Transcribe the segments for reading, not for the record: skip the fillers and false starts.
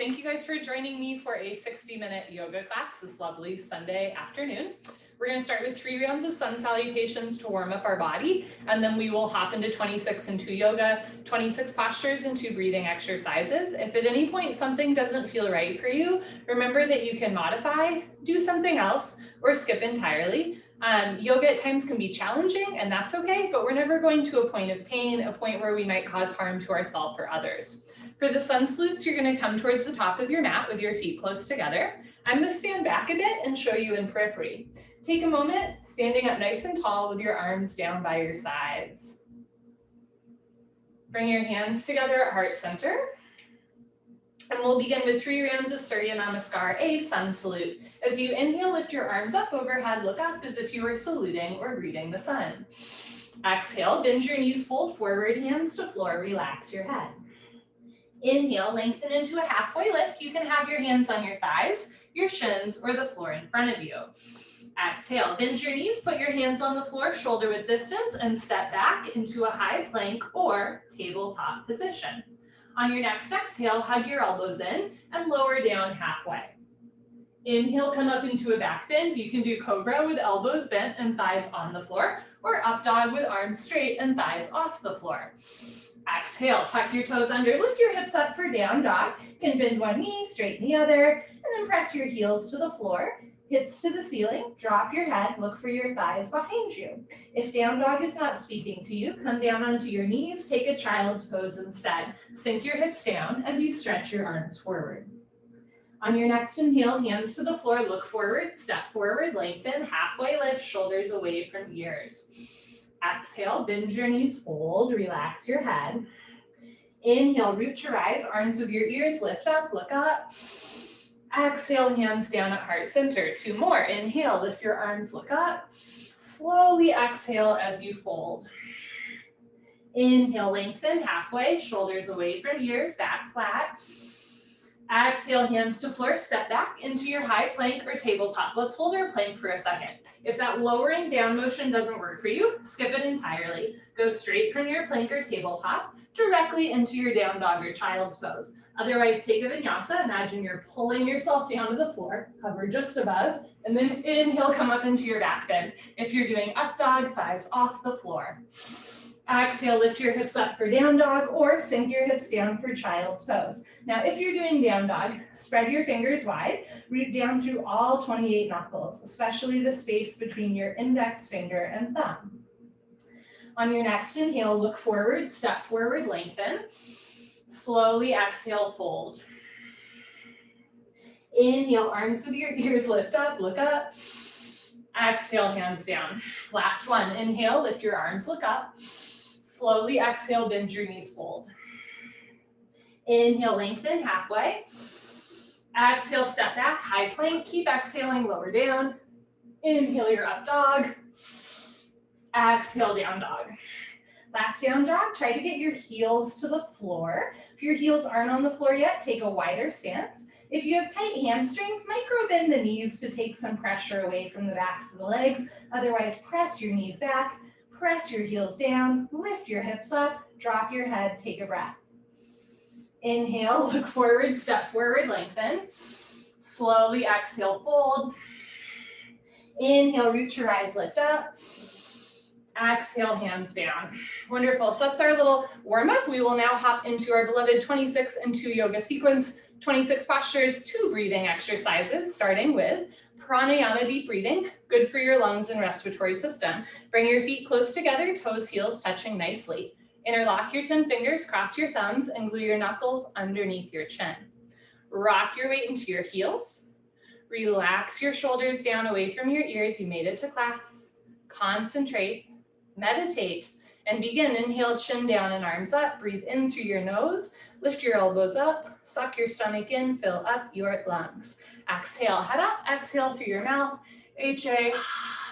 Thank you guys for joining me for a 60-minute yoga class this lovely Sunday afternoon. We're going to start with 3 rounds of sun salutations to warm up our body, and then we will hop into 26 and 2 yoga, 26 postures and 2 breathing exercises. If at any point something doesn't feel right for you, remember that you can modify, do something else, or skip entirely. Yoga at times can be challenging, and that's okay, but we're never going to a point of pain, a point where we might cause harm to ourselves or others. For the sun salutes, you're going to come towards the top of your mat with your feet close together. I'm going to stand back a bit and show you in periphery. Take a moment, standing up nice and tall with your arms down by your sides. Bring your hands together at heart center. And we'll begin with 3 rounds of Surya Namaskar, a sun salute. As you inhale, lift your arms up overhead, look up as if you were saluting or greeting the sun. Exhale, bend your knees, fold forward, hands to floor, relax your head. Inhale, lengthen into a halfway lift. You can have your hands on your thighs, your shins, or the floor in front of you. Exhale, bend your knees, put your hands on the floor, shoulder width distance, and step back into a high plank or tabletop position. On your next exhale, hug your elbows in and lower down halfway. Inhale, come up into a back bend. You can do cobra with elbows bent and thighs on the floor, or up dog with arms straight and thighs off the floor. Exhale, tuck your toes under, lift your hips up for down dog. You can bend one knee, straighten the other, and then press your heels to the floor, hips to the ceiling, drop your head, look for your thighs behind you. If down dog is not speaking to you, come down onto your knees, take a child's pose instead. Sink your hips down as you stretch your arms forward. On your next inhale, hands to the floor, look forward, step forward, lengthen, halfway lift, shoulders away from ears. Exhale, bend your knees, fold, relax your head. Inhale, root to rise, arms with your ears, lift up, look up. Exhale, hands down at heart center. 2 more. Inhale, lift your arms, look up. Slowly exhale as you fold. Inhale, lengthen, halfway, shoulders away from ears, back flat. Exhale, hands to floor, step back into your high plank or tabletop. Let's hold our plank for a second. If that lowering down motion doesn't work for you, skip it entirely. Go straight from your plank or tabletop directly into your down dog or child's pose. Otherwise, take a vinyasa. Imagine you're pulling yourself down to the floor, hover just above, and then inhale, come up into your back bend. If you're doing up dog, thighs off the floor. Exhale, lift your hips up for down dog or sink your hips down for child's pose. Now, if you're doing down dog, spread your fingers wide, root down through all 28 knuckles, especially the space between your index finger and thumb. On your next inhale, look forward, step forward, lengthen. Slowly exhale, fold. Inhale, arms with your ears, lift up, look up. Exhale, hands down. Last one, inhale, lift your arms, look up. Slowly exhale, bend your knees, fold. Inhale, lengthen, halfway. Exhale, step back, high plank. Keep exhaling, lower down. Inhale your up dog. Exhale, down dog. Last down dog, try to get your heels to the floor. If your heels aren't on the floor yet, take a wider stance. If you have tight hamstrings, micro bend the knees to take some pressure away from the backs of the legs. Otherwise, press your knees back, press your heels down, lift your hips up, drop your head, take a breath. Inhale, look forward, step forward, lengthen. Slowly exhale, fold. Inhale, root to rise, lift up. Exhale, hands down. Wonderful. So that's our little warm up. We will now hop into our beloved 26 and 2 yoga sequence, 26 postures, 2 breathing exercises, starting with Pranayama deep breathing, good for your lungs and respiratory system. Bring your feet close together, toes, heels touching nicely. Interlock your 10 fingers, cross your thumbs, and glue your knuckles underneath your chin. Rock your weight into your heels. Relax your shoulders down away from your ears. You made it to class. Concentrate. Meditate and begin. Inhale, chin down and arms up. Breathe in through your nose. Lift your elbows up. Suck your stomach in. Fill up your lungs. Exhale, head up. Exhale through your mouth. HA,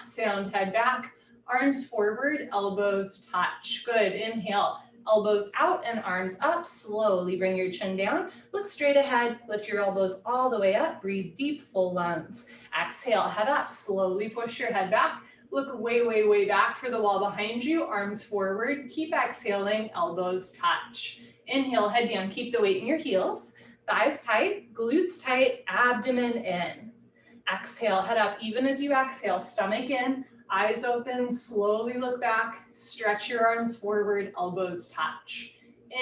sound, head back. Arms forward, elbows touch. Good. Inhale, elbows out and arms up. Slowly bring your chin down. Look straight ahead. Lift your elbows all the way up. Breathe deep, full lungs. Exhale, head up. Slowly push your head back. Look way, way, way back for the wall behind you, arms forward. Keep exhaling, elbows touch. Inhale, head down, keep the weight in your heels. Thighs tight, glutes tight, abdomen in. Exhale, head up. Even as you exhale, stomach in, eyes open, slowly look back, stretch your arms forward, elbows touch.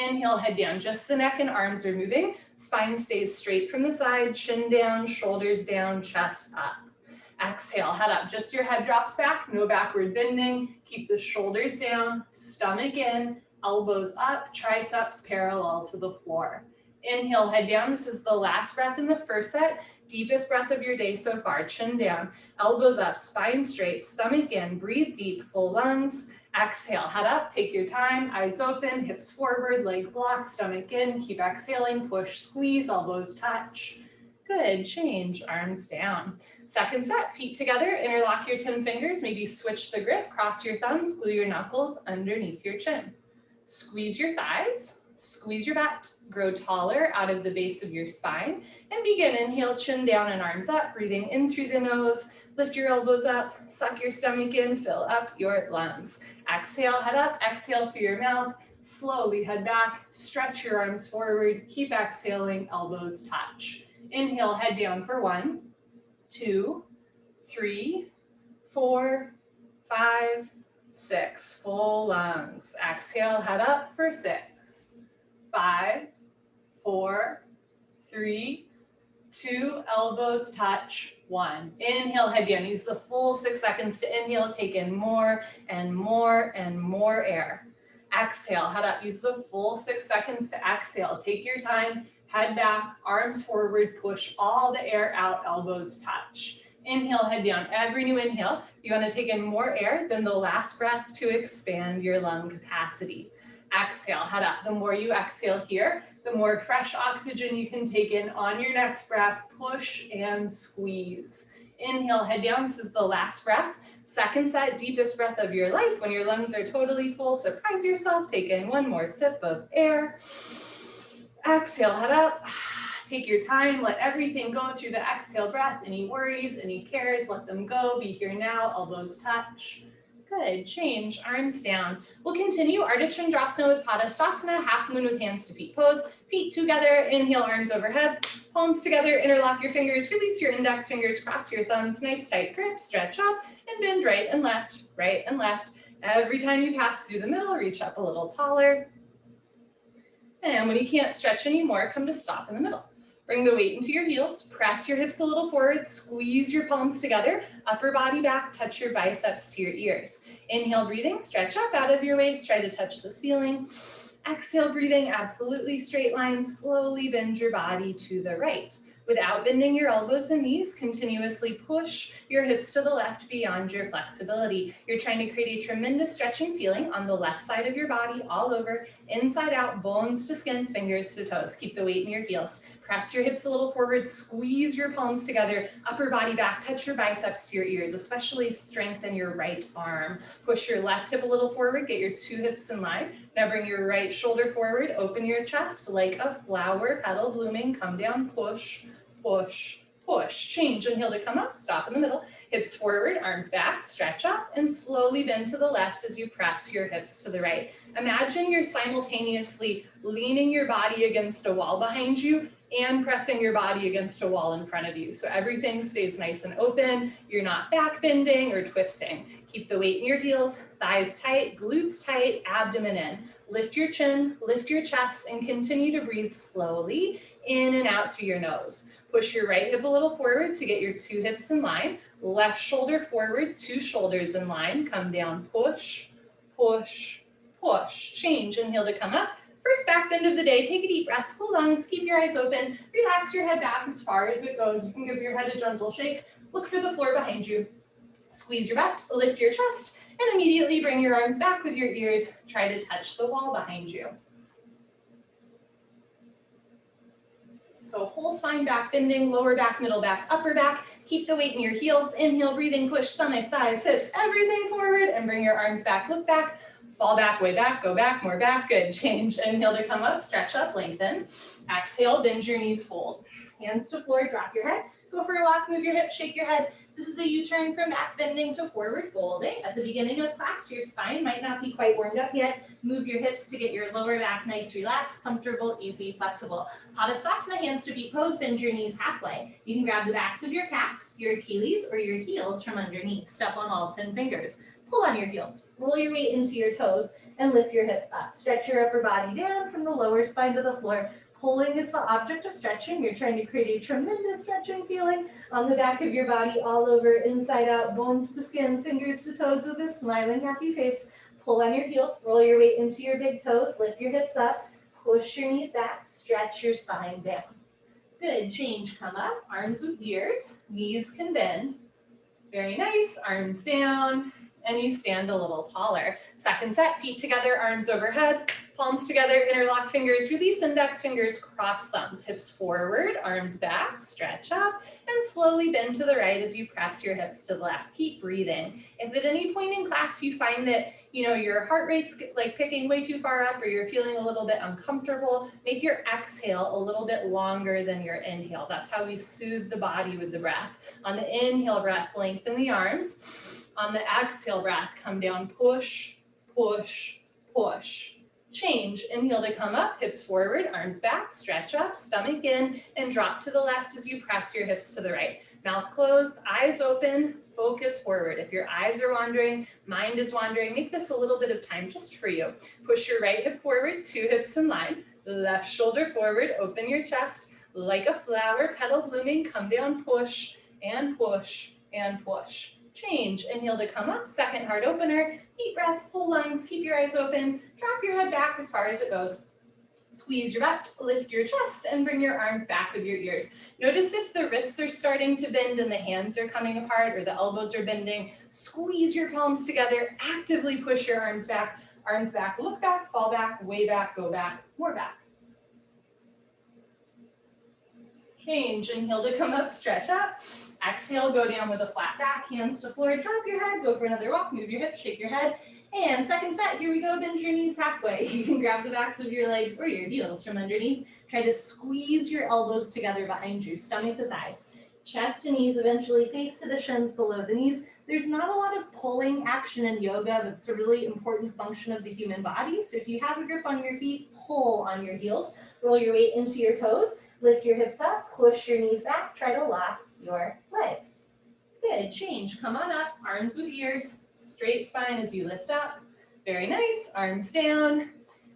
Inhale, head down, just the neck and arms are moving. Spine stays straight from the side, chin down, shoulders down, chest up. Exhale, head up, just your head drops back, no backward bending. Keep the shoulders down, stomach in, elbows up, triceps parallel to the floor. Inhale, head down. This is the last breath in the first set. Deepest breath of your day so far. Chin down, elbows up, spine straight, stomach in. Breathe deep, full lungs. Exhale, head up, take your time, eyes open, hips forward, legs locked, stomach in. Keep exhaling, push, squeeze, elbows touch. Good, change, arms down. Second set, feet together, interlock your 10 fingers, maybe switch the grip, cross your thumbs, glue your knuckles underneath your chin. Squeeze your thighs, squeeze your butt, grow taller out of the base of your spine, and begin. Inhale, chin down and arms up, breathing in through the nose. Lift your elbows up, suck your stomach in, fill up your lungs. Exhale, head up, exhale through your mouth, slowly head back, stretch your arms forward, keep exhaling, elbows touch. Inhale, head down for 1, 2, 3, 4, 5, 6. Full lungs. Exhale, head up for 6, 5, 4, 3, 2, elbows touch, 1. Inhale, head down. Use the full 6 seconds to inhale. Take in more and more and more air. Exhale, head up. Use the full 6 seconds to exhale. Take your time. Head back, arms forward, push all the air out, elbows touch. Inhale, head down. Every new inhale, you want to take in more air than the last breath to expand your lung capacity. Exhale, head up. The more you exhale here, the more fresh oxygen you can take in on your next breath. Push and squeeze. Inhale, head down. This is the last breath. Second set, deepest breath of your life. When your lungs are totally full, surprise yourself. Take in one more sip of air. Exhale, head up. Take your time. Let everything go through the exhale breath. Any worries, any cares, let them go. Be here now. Elbows touch. Good. Change. Arms down. We'll continue Artichramasana with Padasana, half moon with hands to feet pose. Feet together. Inhale, arms overhead. Palms together. Interlock your fingers. Release your index fingers. Cross your thumbs. Nice tight grip. Stretch up and bend right and left. Right and left. Every time you pass through the middle, reach up a little taller. And when you can't stretch anymore, come to stop in the middle. Bring the weight into your heels, press your hips a little forward, squeeze your palms together, upper body back, touch your biceps to your ears. Inhale, breathing, stretch up out of your waist, try to touch the ceiling. Exhale, breathing, absolutely straight line, slowly bend your body to the right. Without bending your elbows and knees, continuously push your hips to the left beyond your flexibility. You're trying to create a tremendous stretching feeling on the left side of your body, all over, inside out, bones to skin, fingers to toes. Keep the weight in your heels. Press your hips a little forward, squeeze your palms together, upper body back, touch your biceps to your ears, especially strengthen your right arm. Push your left hip a little forward, get your 2 hips in line. Now bring your right shoulder forward, open your chest like a flower petal blooming, come down, push, push, push. Change, inhale to come up, stop in the middle. Hips forward, arms back, stretch up, and slowly bend to the left as you press your hips to the right. Imagine you're simultaneously leaning your body against a wall behind you and pressing your body against a wall in front of you. So everything stays nice and open. You're not back bending or twisting. Keep the weight in your heels, thighs tight, glutes tight, abdomen in. Lift your chin, lift your chest, and continue to breathe slowly in and out through your nose. Push your right hip a little forward to get your 2 hips in line. Left shoulder forward, 2 shoulders in line. Come down, push, push, push. Change, inhale to come up. First back bend of the day, take a deep breath, full lungs, keep your eyes open, relax your head back as far as it goes. You can give your head a gentle shake, look for the floor behind you, squeeze your butt, lift your chest, and immediately bring your arms back with your ears, try to touch the wall behind you. So whole spine back bending, lower back, middle back, upper back. Keep the weight in your heels. Inhale, breathing, push stomach, thighs, hips, everything forward, and bring your arms back, look back, fall back, way back, go back, more back. Good, change. Inhale to come up, stretch up, lengthen. Exhale, bend your knees, fold. Hands to floor, drop your head. Go for a walk, move your hips, shake your head. This is a U-turn from back bending to forward folding. At the beginning of class, your spine might not be quite warmed up yet. Move your hips to get your lower back nice, relaxed, comfortable, easy, flexible. Padasana, hands to feet pose, bend your knees halfway. You can grab the backs of your calves, your Achilles, or your heels from underneath. Step on all 10 fingers. Pull on your heels. Roll your weight into your toes and lift your hips up. Stretch your upper body down from the lower spine to the floor. Pulling is the object of stretching. You're trying to create a tremendous stretching feeling on the back of your body, all over, inside out, bones to skin, fingers to toes with a smiling, happy face. Pull on your heels, roll your weight into your big toes, lift your hips up, push your knees back, stretch your spine down. Good, change, come up, arms with ears, knees can bend. Very nice, arms down, and you stand a little taller. Second set, feet together, arms overhead, palms together, interlock fingers, release index fingers, cross thumbs, hips forward, arms back, stretch up, and slowly bend to the right as you press your hips to the left. Keep breathing. If at any point in class you find that your heart rate's like picking way too far up or you're feeling a little bit uncomfortable, make your exhale a little bit longer than your inhale. That's how we soothe the body with the breath. On the inhale breath, lengthen the arms. On the exhale breath, come down, push, push, push. Change, inhale to come up, hips forward, arms back, stretch up, stomach in, and drop to the left as you press your hips to the right. Mouth closed, eyes open, focus forward. If your eyes are wandering, mind is wandering, make this a little bit of time just for you. Push your right hip forward, 2 hips in line, left shoulder forward, open your chest, like a flower petal blooming, come down, push, and push, and push. Change, inhale to come up, second heart opener, deep breath, full lungs, keep your eyes open, drop your head back as far as it goes. Squeeze your butt, lift your chest, and bring your arms back with your ears. Notice if the wrists are starting to bend and the hands are coming apart or the elbows are bending, squeeze your palms together, actively push your arms back, look back, fall back, way back, go back, more back. Change, inhale to come up, stretch up. Exhale, go down with a flat back, hands to floor, drop your head, go for another walk, move your hips, shake your head. And second set, here we go, bend your knees halfway. You can grab the backs of your legs or your heels from underneath. Try to squeeze your elbows together behind you, stomach to thighs. Chest to knees eventually face to the shins below the knees. There's not a lot of pulling action in yoga, but it's a really important function of the human body. So if you have a grip on your feet, pull on your heels, roll your weight into your toes, lift your hips up, push your knees back, try to lock your legs. Good, change, come on up, arms with ears, straight spine as you lift up. Very nice, arms down,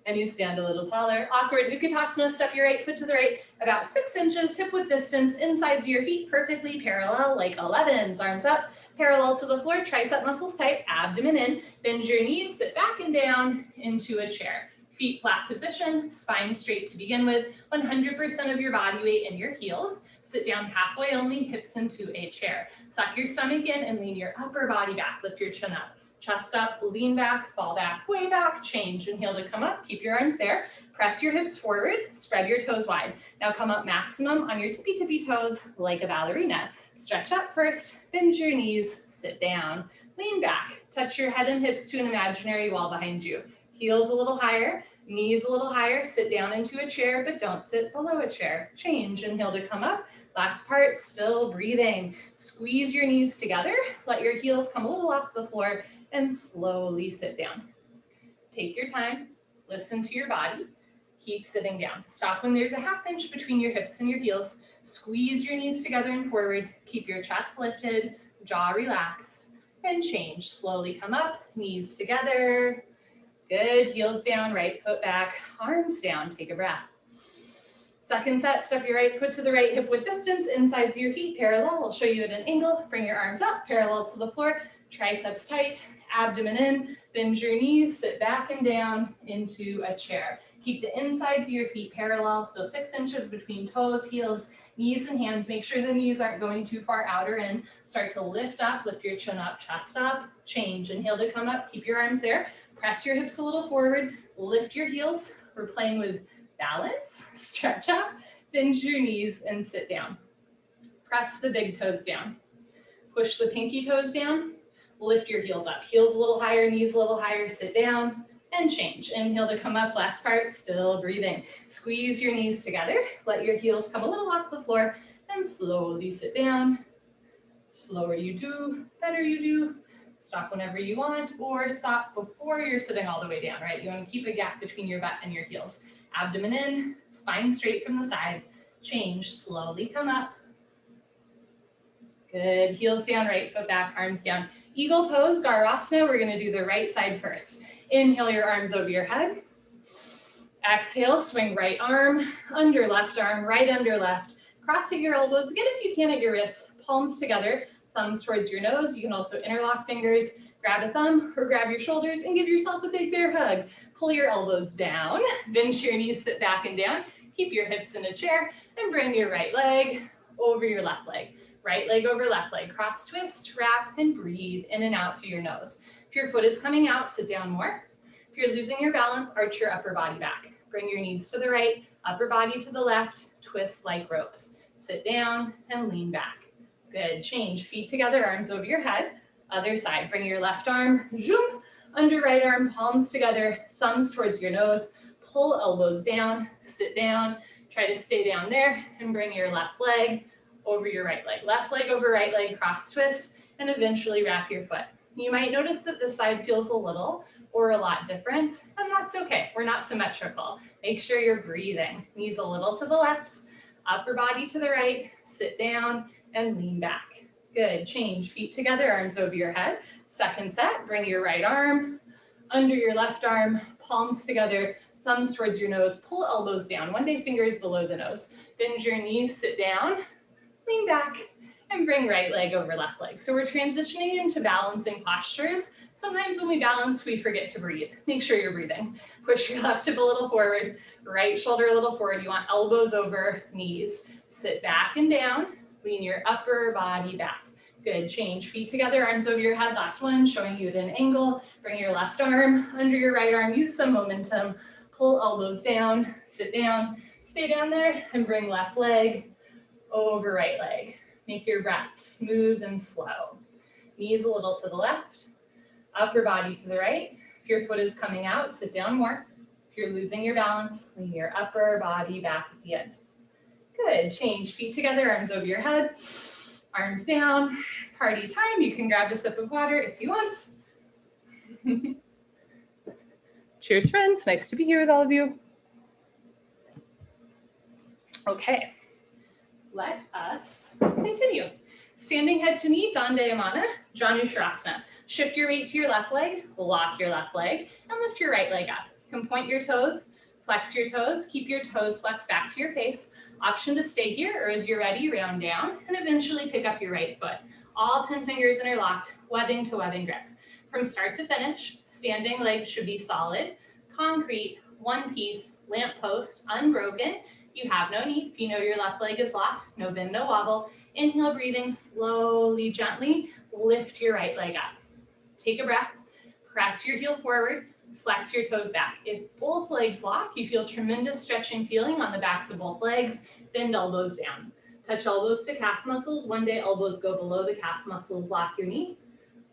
and you stand a little taller. Awkward Utkatasana, step your right foot to the right, about 6 inches, hip width distance, insides of your feet, perfectly parallel, like 11s, arms up, parallel to the floor, tricep muscles tight, abdomen in, bend your knees, sit back and down into a chair. Feet flat position, spine straight to begin with, 100% of your body weight in your heels. Sit down halfway only, hips into a chair. Suck your stomach in and lean your upper body back. Lift your chin up, chest up, lean back, fall back, way back, change. Inhale to come up, keep your arms there. Press your hips forward, spread your toes wide. Now come up maximum on your tippy toes like a ballerina. Stretch up first, bend your knees, sit down, lean back, touch your head and hips to an imaginary wall behind you. Heels a little higher, knees a little higher, sit down into a chair, but don't sit below a chair. Change, inhale to come up. Last part, still breathing. Squeeze your knees together, let your heels come a little off the floor, and slowly sit down. Take your time, listen to your body, keep sitting down. Stop when there's a ½ inch between your hips and your heels. Squeeze your knees together and forward, keep your chest lifted, jaw relaxed, and change. Slowly come up, knees together. Good, heels down, right foot back, arms down, take a breath. Second set, step your right foot to the right, hip width distance, insides of your feet, parallel. I'll show you at an angle. Bring your arms up, parallel to the floor, triceps tight, abdomen in, bend your knees, sit back and down into a chair. Keep the insides of your feet parallel, so 6 inches between toes, heels, knees and hands. Make sure the knees aren't going too far out or in. Start to lift up, lift your chin up, chest up, change. Inhale to come up, keep your arms there. Press your hips a little forward, lift your heels. We're playing with balance, stretch up, bend your knees and sit down. Press the big toes down. Push the pinky toes down, lift your heels up. Heels a little higher, knees a little higher, sit down and change. Inhale to come up, last part, still breathing. Squeeze your knees together, let your heels come a little off the floor and slowly sit down. Slower you do, better you do. Stop whenever you want, or stop before you're sitting all the way down, right? You want to keep a gap between your butt and your heels. Abdomen in, spine straight from the side. Change, slowly come up. Good, heels down, right foot back, arms down. Eagle pose, Gaurasana, we're gonna do the right side first. Inhale your arms over your head. Exhale, swing right arm, under left arm, right under left. Cross at your elbows, again if you can at your wrists, palms together, thumbs towards your nose. You can also interlock fingers, grab a thumb or grab your shoulders and give yourself a big bear hug. Pull your elbows down, bend your knees, sit back and down. Keep your hips in a chair and bring your right leg over your left leg. Right leg over left leg, cross twist, wrap, and breathe in and out through your nose. If your foot is coming out, sit down more. If you're losing your balance, arch your upper body back. Bring your knees to the right, upper body to the left, twist like ropes. Sit down and lean back. Good, change, feet together, arms over your head. Other side, bring your left arm, zoom, under right arm, palms together, thumbs towards your nose. Pull elbows down, sit down, try to stay down there, and bring your left leg over your right leg. Left leg over right leg, cross twist, and eventually wrap your foot. You might notice that this side feels a little or a lot different, and that's okay. We're not symmetrical. Make sure you're breathing. Knees a little to the left, upper body to the right, sit down and lean back. Good, change, feet together, arms over your head. Second set, bring your right arm under your left arm, palms together, thumbs towards your nose, pull elbows down, one day fingers below the nose. Bend your knees, sit down, lean back, and bring right leg over left leg. So we're transitioning into balancing postures. Sometimes when we balance, we forget to breathe. Make sure you're breathing. Push your left hip a little forward, right shoulder a little forward. You want elbows over knees. Sit back and down, lean your upper body back. Good, change, feet together, arms over your head. Last one, showing you at an angle. Bring your left arm under your right arm, use some momentum. Pull elbows down, sit down, stay down there, and bring left leg over right leg. Make your breath smooth and slow. Knees a little to the left, upper body to the right. If your foot is coming out, sit down more. If you're losing your balance, lean your upper body back at the end. Good, change, feet together, arms over your head, arms down. Party time, you can grab a sip of water if you want. Cheers, friends, nice to be here with all of you. Okay. Let us continue. Standing head to knee, Dandayamana, Janushrasana. Shift your weight to your left leg, lock your left leg, and lift your right leg up. You can point your toes, flex your toes, keep your toes flexed back to your face. Option to stay here, or as you're ready, round down, and eventually pick up your right foot. All 10 fingers interlocked, webbing to webbing grip. From start to finish, standing legs should be solid, concrete, one piece, lamp post, unbroken. You have no need. If you know your left leg is locked, no bend, no wobble. Inhale, breathing slowly, gently, lift your right leg up. Take a breath, press your heel forward, flex your toes back. If both legs lock, you feel tremendous stretching feeling on the backs of both legs, bend elbows down. Touch elbows to calf muscles. One day elbows go below the calf muscles. Lock your knee,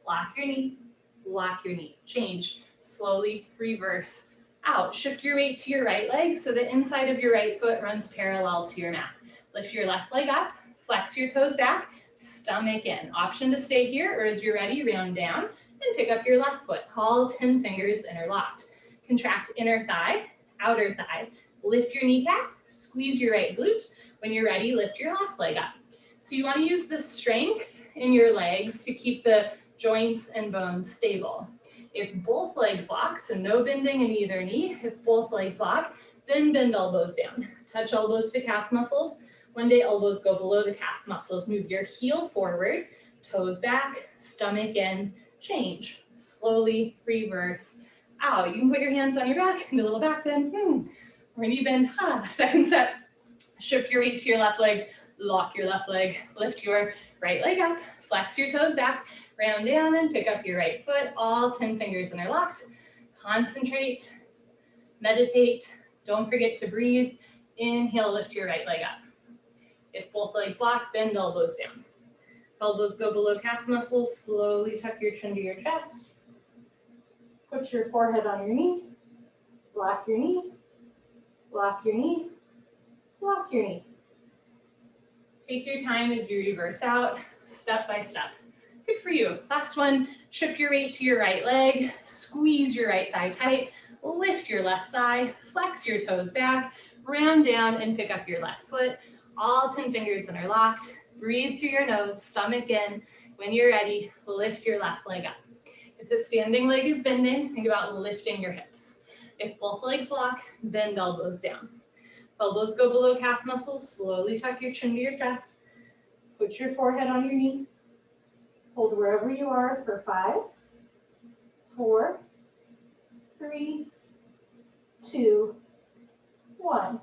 lock your knee, lock your knee. Change, slowly, reverse. Out. Shift your weight to your right leg so the inside of your right foot runs parallel to your mat. Lift your left leg up, flex your toes back, stomach in. Option to stay here, or as you're ready, round down and pick up your left foot. All 10 fingers interlocked. Contract inner thigh, outer thigh. Lift your kneecap, squeeze your right glute. When you're ready, lift your left leg up. So you want to use the strength in your legs to keep the joints and bones stable. If both legs lock, so no bending in either knee, if both legs lock, then bend elbows down. Touch elbows to calf muscles. One day elbows go below the calf muscles. Move your heel forward, toes back, stomach in, change. Slowly reverse out. You can put your hands on your back, do a little back bend, or knee bend. Second set, shift your weight to your left leg, lock your left leg, lift your right leg up, flex your toes back, round down and pick up your right foot, all 10 fingers interlocked. Concentrate, meditate, don't forget to breathe. Inhale, lift your right leg up. If both legs lock, bend elbows down. If elbows go below calf muscles, slowly tuck your chin to your chest. Put your forehead on your knee, lock your knee, lock your knee, lock your knee. Take your time as you reverse out, step by step. Good for you. Last one, shift your weight to your right leg, squeeze your right thigh tight, lift your left thigh, flex your toes back, round down and pick up your left foot. All 10 fingers interlocked. Breathe through your nose, stomach in. When you're ready, lift your left leg up. If the standing leg is bending, think about lifting your hips. If both legs lock, bend elbows down. Elbows go below calf muscles, slowly tuck your chin to your chest. Put your forehead on your knee. Hold wherever you are for 5, 4, 3, 2, 1.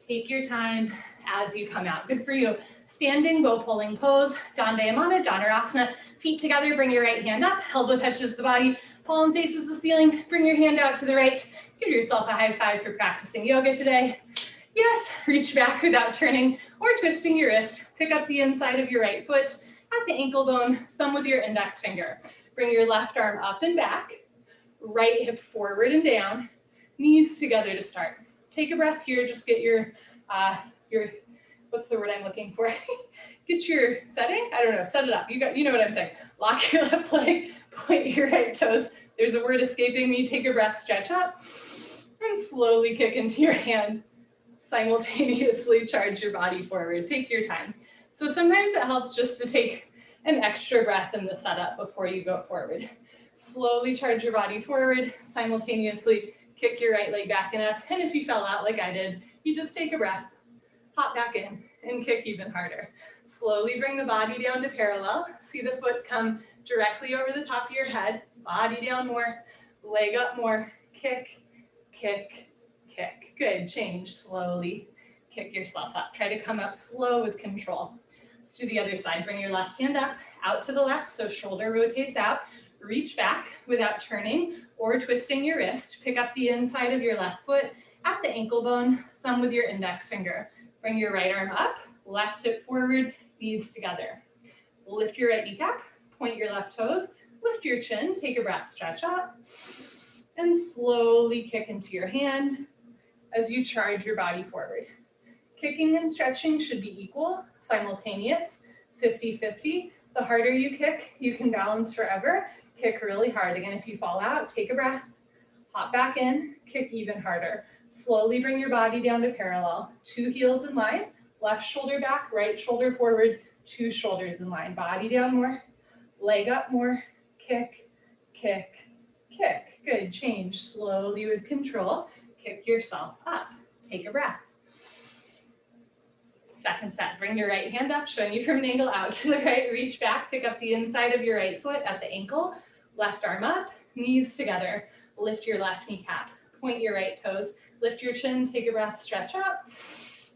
Take your time as you come out. Good for you. Standing bow pulling pose, Dandayamana, Dhanurasana. Feet together, bring your right hand up, elbow touches the body, palm faces the ceiling, bring your hand out to the right. Give yourself a high five for practicing yoga today. Yes, reach back without turning or twisting your wrist. Pick up the inside of your right foot at the ankle bone, thumb with your index finger. Bring your left arm up and back, right hip forward and down, knees together to start. Take a breath here, just get your what's the word I'm looking for? Get your setting, I don't know, set it up. You know what I'm saying. Lock your left leg, point your right toes. There's a word escaping me. Take a breath, stretch up, and slowly kick into your hand. Simultaneously charge your body forward. Take your time. So sometimes it helps just to take an extra breath in the setup before you go forward. Slowly charge your body forward, simultaneously kick your right leg back and up. And if you fell out like I did, you just take a breath, hop back in, and kick even harder. Slowly bring the body down to parallel. See the foot come directly over the top of your head. Body down more, leg up more. Kick, kick, kick. Good. Change slowly. Kick yourself up. Try to come up slow with control. Let's do the other side. Bring your left hand up, out to the left, so shoulder rotates out. Reach back without turning or twisting your wrist. Pick up the inside of your left foot at the ankle bone, thumb with your index finger. Bring your right arm up, left hip forward, knees together. Lift your right kneecap, point your left toes, lift your chin, take a breath, stretch up, and slowly kick into your hand as you charge your body forward. Kicking and stretching should be equal, simultaneous, 50-50. The harder you kick, you can balance forever. Kick really hard. Again, if you fall out, take a breath, hop back in, kick even harder. Slowly bring your body down to parallel. 2 heels in line, left shoulder back, right shoulder forward, 2 shoulders in line. Body down more, leg up more, kick, kick, kick. Good, change slowly with control. Kick yourself up. Take a breath. Second set, bring your right hand up, showing you from an angle out to the right, reach back, pick up the inside of your right foot at the ankle, left arm up, knees together, lift your left kneecap, point your right toes, lift your chin, take a breath, stretch up,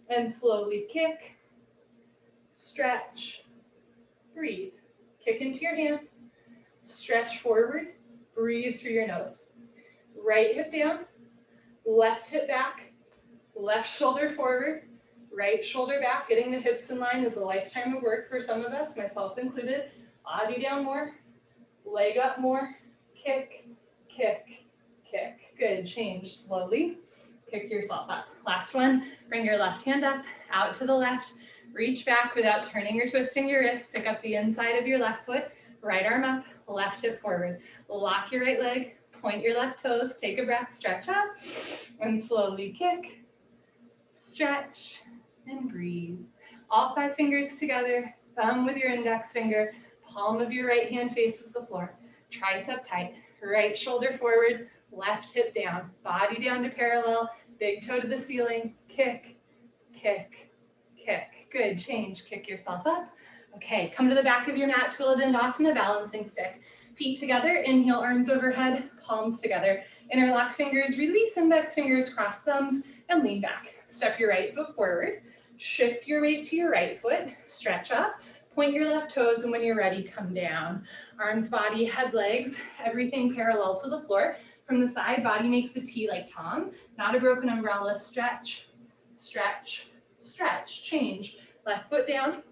and slowly kick, stretch, breathe. Kick into your hand, stretch forward, breathe through your nose. Right hip down, left hip back, left shoulder forward, right shoulder back. Getting the hips in line is a lifetime of work for some of us, myself included. Body down more, leg up more, kick, kick, kick. Good, change slowly. Kick yourself up. Last one, bring your left hand up, out to the left, reach back without turning or twisting your wrist. Pick up the inside of your left foot, right arm up, left hip forward. Lock your right leg, point your left toes, take a breath, stretch up, and slowly kick, stretch, and breathe. All 5 fingers together, thumb with your index finger, palm of your right hand faces the floor, tricep tight, right shoulder forward, left hip down, body down to parallel, big toe to the ceiling, kick, kick, kick. Good, change, kick yourself up. Okay, come to the back of your mat, Tula Dandasana, balancing stick. Feet together, inhale, arms overhead, palms together. Interlock fingers, release index fingers, cross thumbs, and lean back. Step your right foot forward. Shift your weight to your right foot, stretch up, point your left toes, and when you're ready, come down. Arms, body, head, legs, everything parallel to the floor. From the side, body makes a T like Tom, not a broken umbrella. Stretch, stretch, stretch, change. Left foot down,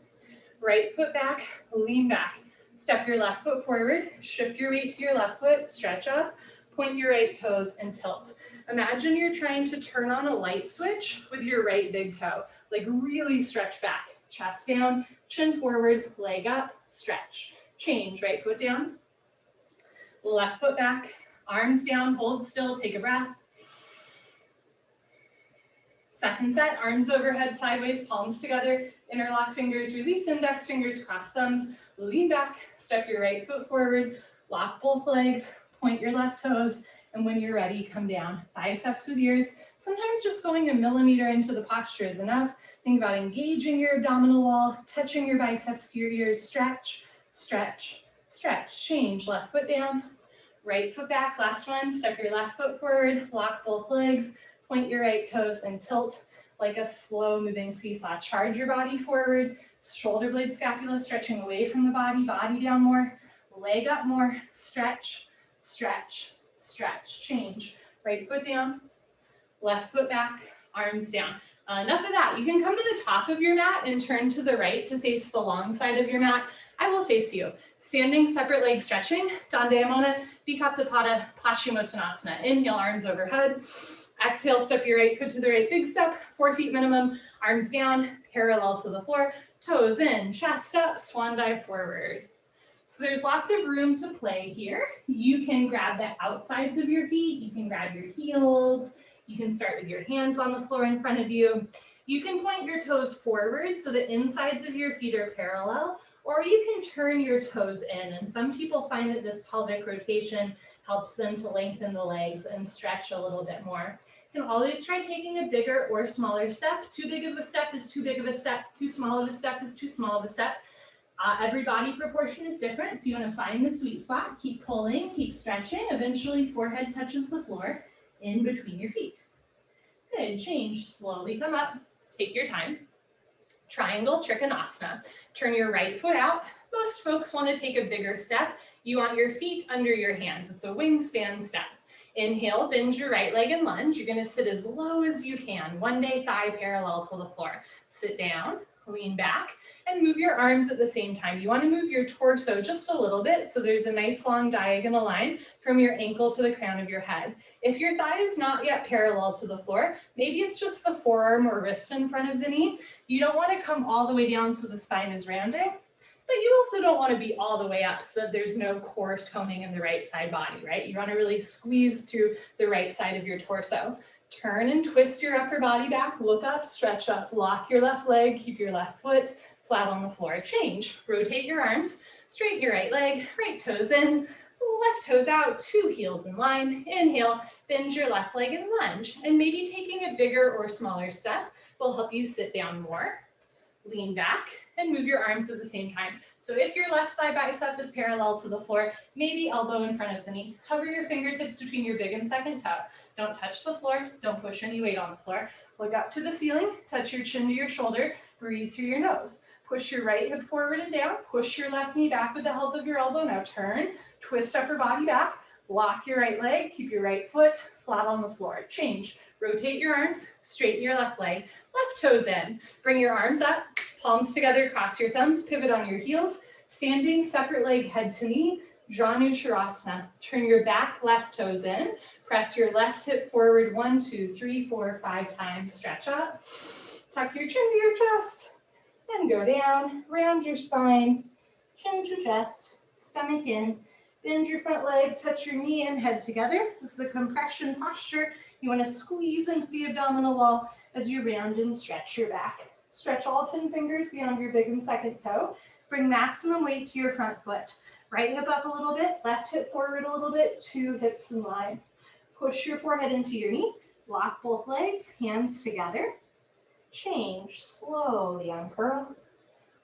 right foot back, lean back. Step your left foot forward, shift your weight to your left foot, stretch up, point your right toes, and tilt. Imagine you're trying to turn on a light switch with your right big toe, like really stretch back. chest down, chin forward, leg up, stretch. Change, right foot down, left foot back, arms down, hold still, take a breath. Second set, arms overhead, sideways, palms together, interlock fingers, release index fingers, cross thumbs, lean back, step your right foot forward, lock both legs, point your left toes, and when you're ready, come down. Biceps with ears. Sometimes just going a millimeter into the posture is enough. Think about engaging your abdominal wall, touching your biceps to your ears, stretch, stretch, stretch. Change, left foot down, right foot back. Last one, step your left foot forward, lock both legs, point your right toes and tilt like a slow moving seesaw. Charge your body forward, shoulder blade scapula stretching away from the body, body down more, leg up more, stretch, stretch, stretch. Change, right foot down, left foot back, arms down. Enough of that. You can come to the top of your mat and turn to the right to face the long side of your mat. I will face you. Standing, separate leg stretching, Dandayamana, Bikram, Hashimoto. Inhale, arms overhead. Exhale, step your right foot to the right, big step, 4 feet minimum, arms down, parallel to the floor, toes in, chest up, swan dive forward. So there's lots of room to play here. You can grab the outsides of your feet, you can grab your heels, you can start with your hands on the floor in front of you. You can point your toes forward so the insides of your feet are parallel, or you can turn your toes in. And some people find that this pelvic rotation helps them to lengthen the legs and stretch a little bit more. You can always try taking a bigger or smaller step. Too big of a step is too big of a step. Too small of a step is too small of a step. Every body proportion is different, so you want to find the sweet spot. Keep pulling, keep stretching. Eventually, forehead touches the floor in between your feet. Good, change, slowly come up, take your time. Triangle Trickenasa. Turn your right foot out. Most folks want to take a bigger step. You want your feet under your hands. It's a wingspan step. Inhale, bend your right leg and lunge. You're going to sit as low as you can. One day thigh parallel to the floor. Sit down, lean back, and move your arms at the same time. You want to move your torso just a little bit so there's a nice long diagonal line from your ankle to the crown of your head. If your thigh is not yet parallel to the floor, maybe it's just the forearm or wrist in front of the knee. You don't want to come all the way down so the spine is rounding, but you also don't want to be all the way up so that there's no core toning in the right side body, right? You want to really squeeze through the right side of your torso. Turn and twist your upper body back, look up, stretch up, lock your left leg, keep your left foot flat on the floor. Change, rotate your arms, straighten your right leg, right toes in, left toes out, 2 heels in line. Inhale, bend your left leg and lunge. And maybe taking a bigger or smaller step will help you sit down more. Lean back and move your arms at the same time. So if your left thigh bicep is parallel to the floor, maybe elbow in front of the knee. Hover your fingertips between your big and second toe. Don't touch the floor. Don't push any weight on the floor. Look up to the ceiling. Touch your chin to your shoulder. Breathe through your nose. Push your right hip forward and down. Push your left knee back with the help of your elbow. Now turn, twist upper body back. Lock your right leg. Keep your right foot flat on the floor. Change. Rotate your arms, straighten your left leg, left toes in. Bring your arms up, palms together, cross your thumbs, pivot on your heels. Standing, separate leg, head to knee, Shavasana. Turn your back left toes in. Press your left hip forward 1, 2, 3, 4, 5 times. Stretch up. Tuck your chin to your chest and go down. Round your spine, chin to chest, stomach in. Bend your front leg, touch your knee and head together. This is a compression posture. You want to squeeze into the abdominal wall as you round and stretch your back. Stretch all 10 fingers beyond your big and second toe. Bring maximum weight to your front foot. Right hip up a little bit, left hip forward a little bit, 2 hips in line. Push your forehead into your knee. Lock both legs, hands together. Change, slowly uncurl.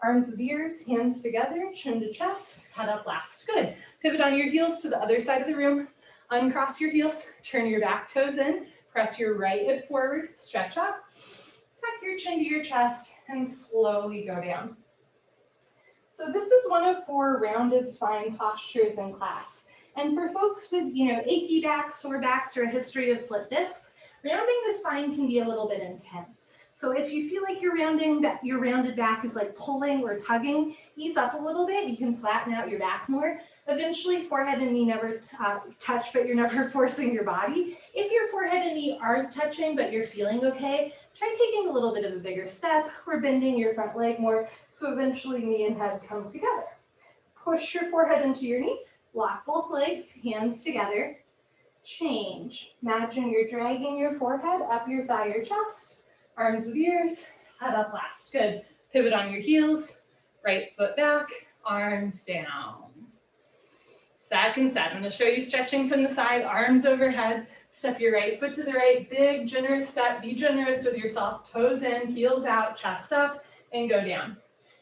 Arms with ears, hands together, chin to chest, head up last. Good. Pivot on your heels to the other side of the room. Uncross your heels, turn your back toes in, press your right hip forward, stretch up, tuck your chin to your chest, and slowly go down. So this is one of 4 rounded spine postures in class. And for folks with, achy backs, sore backs, or a history of slip discs, rounding the spine can be a little bit intense. So if you feel like your rounded back is like pulling or tugging, ease up a little bit. You can flatten out your back more. Eventually, forehead and knee never touch, but you're never forcing your body. If your forehead and knee aren't touching, but you're feeling okay, try taking a little bit of a bigger step or bending your front leg more, so eventually knee and head come together. Push your forehead into your knee, lock both legs, hands together, change. Imagine you're dragging your forehead up your thigh or chest, arms with ears, head up last. Good. Pivot on your heels, right foot back, arms down. Second set, I'm going to show you stretching from the side, arms overhead. Step your right foot to the right, big generous step. Be generous with yourself, toes in, heels out, chest up, and go down.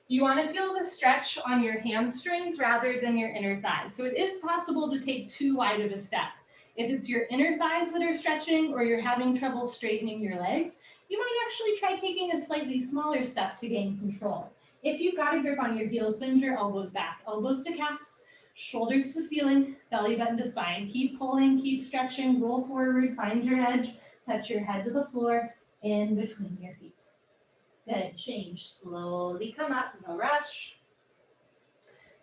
You want to feel the stretch on your hamstrings rather than your inner thighs. So it is possible to take too wide of a step. If it's your inner thighs that are stretching or you're having trouble straightening your legs, you might actually try taking a slightly smaller step to gain control. If you've got a grip on your heels, bend your elbows back, elbows to calves, shoulders to ceiling, belly button to spine. Keep pulling, keep stretching, roll forward, find your edge, touch your head to the floor, in between your feet. Good, change, slowly come up, no rush.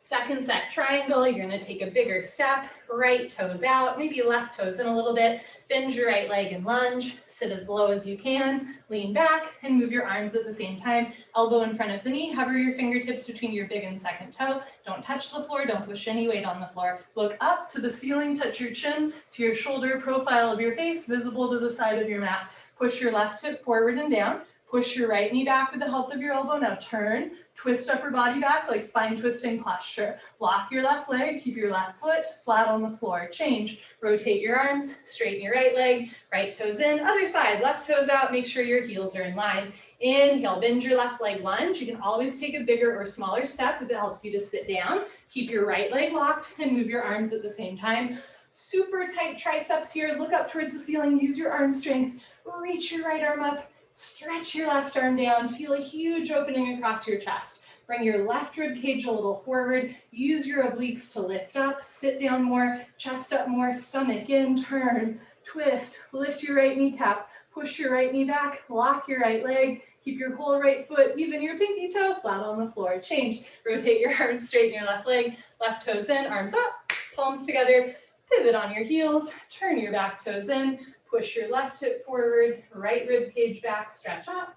Second set, triangle, you're gonna take a bigger step, right toes out, maybe left toes in a little bit, bend your right leg and lunge, sit as low as you can, lean back and move your arms at the same time, elbow in front of the knee, hover your fingertips between your big and second toe, don't touch the floor, don't push any weight on the floor, look up to the ceiling, touch your chin to your shoulder, profile of your face, visible to the side of your mat, push your left hip forward and down, push your right knee back with the help of your elbow. Now turn, twist upper body back like spine twisting posture. Lock your left leg, keep your left foot flat on the floor. Change, rotate your arms, straighten your right leg, right toes in, other side, left toes out, make sure your heels are in line. Inhale, bend your left leg, lunge. You can always take a bigger or smaller step if it helps you to sit down. Keep your right leg locked and move your arms at the same time. Super tight triceps here, look up towards the ceiling, use your arm strength, reach your right arm up, stretch your left arm down, feel a huge opening across your chest. Bring your left rib cage a little forward, use your obliques to lift up, sit down more, chest up more, stomach in, turn, twist, lift your right kneecap, push your right knee back, lock your right leg, keep your whole right foot, even your pinky toe, flat on the floor. Change, rotate your arms, straighten your left leg, left toes in, arms up, palms together, pivot on your heels, turn your back toes in, push your left hip forward, right rib cage back, stretch up.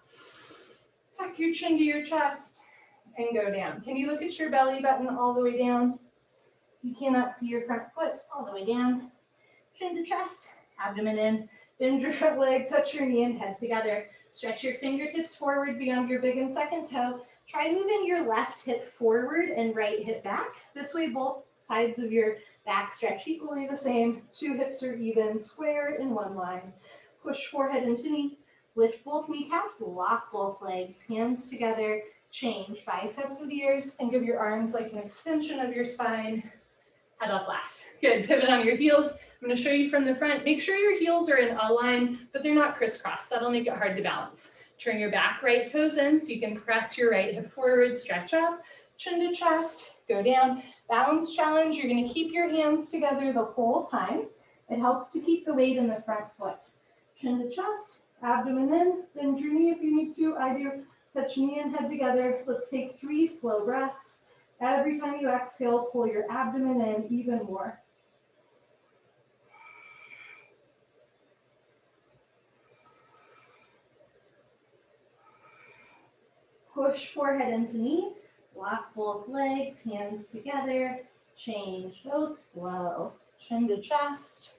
Tuck your chin to your chest and go down. Can you look at your belly button all the way down? You cannot see your front foot all the way down. Chin to chest, abdomen in. Bend your front leg, touch your knee and head together. Stretch your fingertips forward beyond your big and second toe. Try moving your left hip forward and right hip back. This way both sides of your back stretch equally the same. Two hips are even, square in one line. Push forehead into knee. Lift both kneecaps, lock both legs, hands together. Change, biceps with ears. Think of your arms like an extension of your spine. Head up last. Good, pivot on your heels. I'm gonna show you from the front. Make sure your heels are in a line, but they're not crisscross. That'll make it hard to balance. Turn your back right toes in so you can press your right hip forward, stretch up, chin to chest, go down. Balance challenge, you're gonna keep your hands together the whole time. It helps to keep the weight in the front foot. Chin to chest, abdomen in, bend your knee if you need to. I do. Touch knee and head together. Let's take 3 slow breaths. Every time you exhale, pull your abdomen in even more. Push forehead into knee. Lock both legs, hands together. Change, go slow. Chin to chest.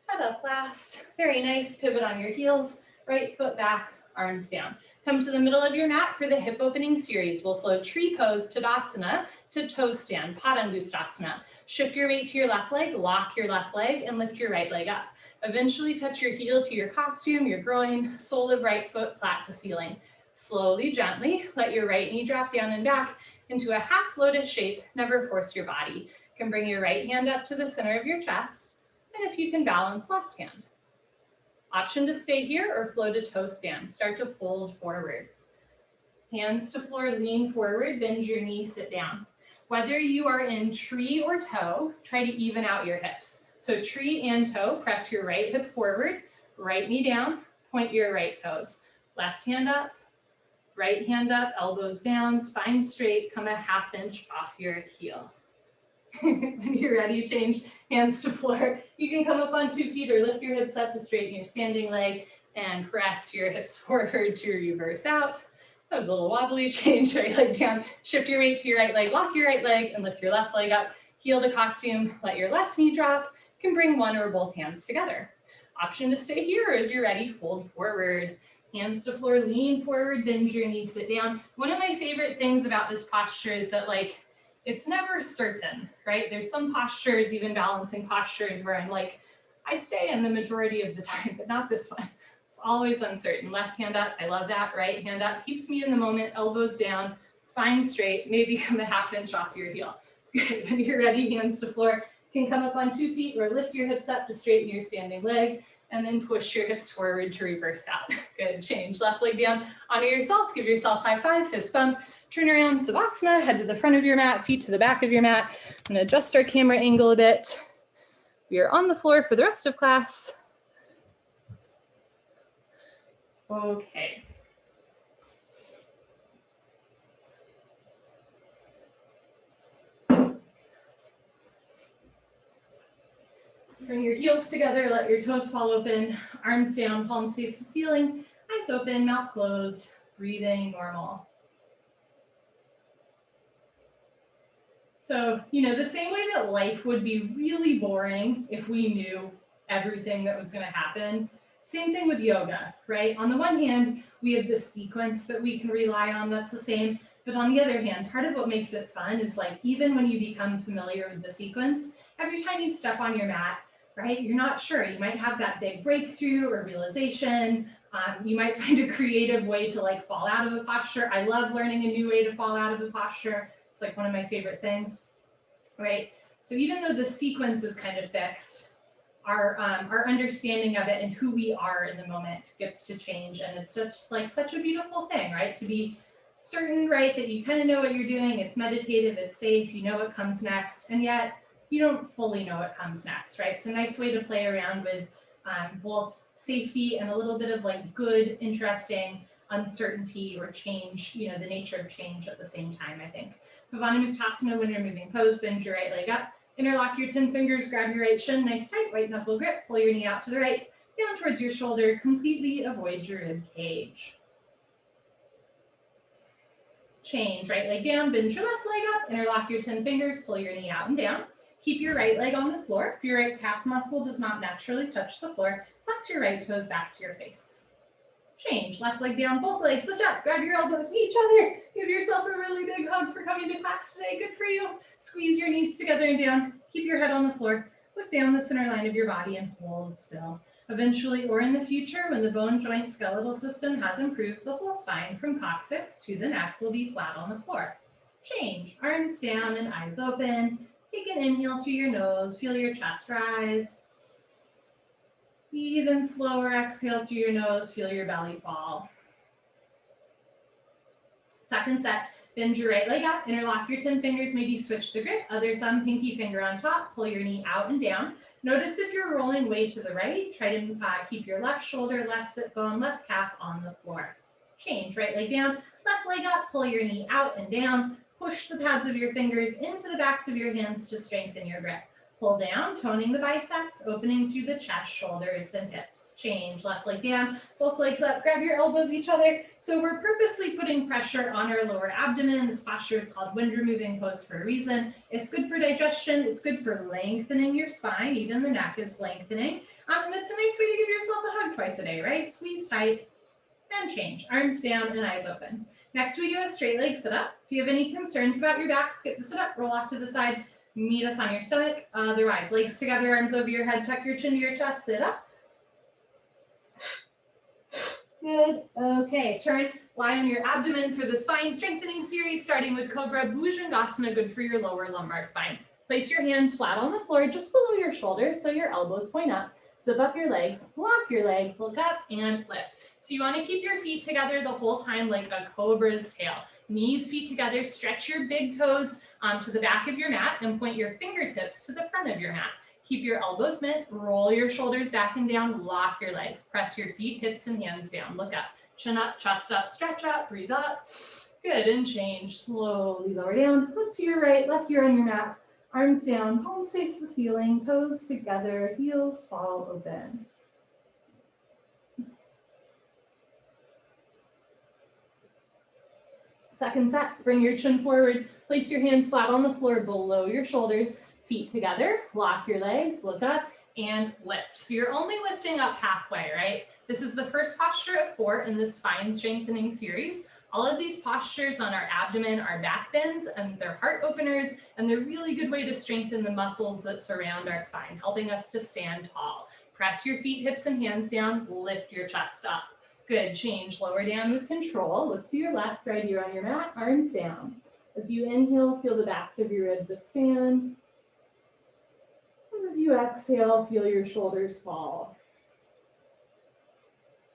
Head up last. Very nice. Pivot on your heels. Right foot back, arms down. Come to the middle of your mat for the hip opening series. We'll flow tree pose, Tadasana, to toe stand, Padangusthasana. Shift your weight to your left leg, lock your left leg, and lift your right leg up. Eventually touch your heel to your costume, your groin, sole of right foot flat to ceiling. Slowly, gently, let your right knee drop down and back into a half lotus shape. Never force your body. You can bring your right hand up to the center of your chest, and if you can balance, left hand. Option to stay here or flow to toe stand. Start to fold forward. Hands to floor, lean forward, bend your knee, sit down. Whether you are in tree or toe, try to even out your hips. So tree and toe, press your right hip forward, right knee down, point your right toes. Left hand up, right hand up, elbows down, spine straight, come a ½ inch off your heel. When you're ready, change hands to floor. You can come up on 2 feet or lift your hips up to straighten your standing leg and press your hips forward to reverse out. That was a little wobbly. Change right leg down, shift your weight to your right leg, lock your right leg and lift your left leg up. Heel to costume, let your left knee drop. You can bring one or both hands together. Option to stay here, or as you're ready, fold forward. Hands to floor, lean forward, bend your knee, sit down. One of my favorite things about this posture is that it's never certain, right? There's some postures, even balancing postures, where I'm like, I stay in the majority of the time, but not this one. It's always uncertain. Left hand up, I love that. Right hand up, keeps me in the moment, elbows down, spine straight, maybe come a ½ inch off your heel. Good. When you're ready, hands to floor. You can come up on 2 feet or lift your hips up to straighten your standing leg, and then push your hips forward to reverse out. Good, change left leg down, honor yourself, give yourself high five, fist bump, turn around, Savasana, head to the front of your mat, feet to the back of your mat. I'm gonna adjust our camera angle a bit. We are on the floor for the rest of class. Okay. Bring your heels together, let your toes fall open, arms down, palms face the ceiling, eyes open, mouth closed, breathing normal. So, the same way that life would be really boring if we knew everything that was going to happen, same thing with yoga, right? On the one hand, we have this sequence that we can rely on that's the same, but on the other hand, part of what makes it fun is even when you become familiar with the sequence, every time you step on your mat, right, you're not sure. You might have that big breakthrough or realization. You might find a creative way to fall out of a posture. I love learning a new way to fall out of a posture. It's one of my favorite things, right? So even though the sequence is kind of fixed, our understanding of it and who we are in the moment gets to change. And it's just such a beautiful thing, right? To be certain, right, that you kind of know what you're doing. It's meditative, it's safe, you know what comes next, and yet you don't fully know what comes next, right? It's a nice way to play around with both safety and a little bit of good, interesting uncertainty or change, the nature of change at the same time, I think. Bhavani Muktasana, when you're moving pose, bend your right leg up, interlock your 10 fingers, grab your right shin, nice tight, white knuckle grip, pull your knee out to the right, down towards your shoulder, completely avoid your rib cage. Change, right leg down, bend your left leg up, interlock your 10 fingers, pull your knee out and down. Keep your right leg on the floor. If your right calf muscle does not naturally touch the floor, flex your right toes back to your face. Change, left leg down, both legs lift up, grab your elbows to each other. Give yourself a really big hug for coming to class today, good for you. Squeeze your knees together and down, keep your head on the floor, look down the center line of your body and hold still. Eventually, or in the future, when the bone joint skeletal system has improved, the whole spine from coccyx to the neck will be flat on the floor. Change, arms down and eyes open. Take an inhale through your nose, feel your chest rise. Even slower exhale through your nose, feel your belly fall. Second set, bend your right leg up, interlock your 10 fingers, maybe switch the grip, other thumb, pinky finger on top, pull your knee out and down. Notice if you're rolling way to the right, try to keep your left shoulder, left sit bone, left calf on the floor. Change, right leg down, left leg up, pull your knee out and down. Push the pads of your fingers into the backs of your hands to strengthen your grip. Pull down, toning the biceps, opening through the chest, shoulders, and hips. Change, left leg down, both legs up, grab your elbows each other. So we're purposely putting pressure on our lower abdomen. This posture is called wind removing pose for a reason. It's good for digestion. It's good for lengthening your spine. Even the neck is lengthening. And it's a nice way to give yourself a hug twice a day, right? Squeeze tight and change. Arms down and eyes open. Next, we do a straight leg sit up. If you have any concerns about your back, skip the sit up, roll off to the side, meet us on your stomach. Otherwise, legs together, arms over your head, tuck your chin to your chest, sit up. Good. Okay, turn, lie on your abdomen for the spine strengthening series, starting with Cobra Bhujangasana, good for your lower lumbar spine. Place your hands flat on the floor, just below your shoulders, so your elbows point up. Zip up your legs, lock your legs, look up and lift. So you want to keep your feet together the whole time like a cobra's tail. Knees, feet together, stretch your big toes to the back of your mat and point your fingertips to the front of your mat. Keep your elbows bent, roll your shoulders back and down, lock your legs, press your feet, hips, and hands down. Look up, chin up, chest up, stretch up, breathe up. Good, and change. Slowly lower down. Look to your right, left ear on your mat. Arms down, palms face the ceiling, toes together, heels fall open. Second set, bring your chin forward, place your hands flat on the floor below your shoulders, feet together, lock your legs, look up, and lift. So you're only lifting up halfway, right? This is the first posture of 4 in the spine strengthening series. All of these postures on our abdomen are back bends, and they're heart openers, and they're a really good way to strengthen the muscles that surround our spine, helping us to stand tall. Press your feet, hips, and hands down, lift your chest up. Good, change, lower down with control. Look to your left, right ear on your mat, arms down. As you inhale, feel the backs of your ribs expand. And as you exhale, feel your shoulders fall.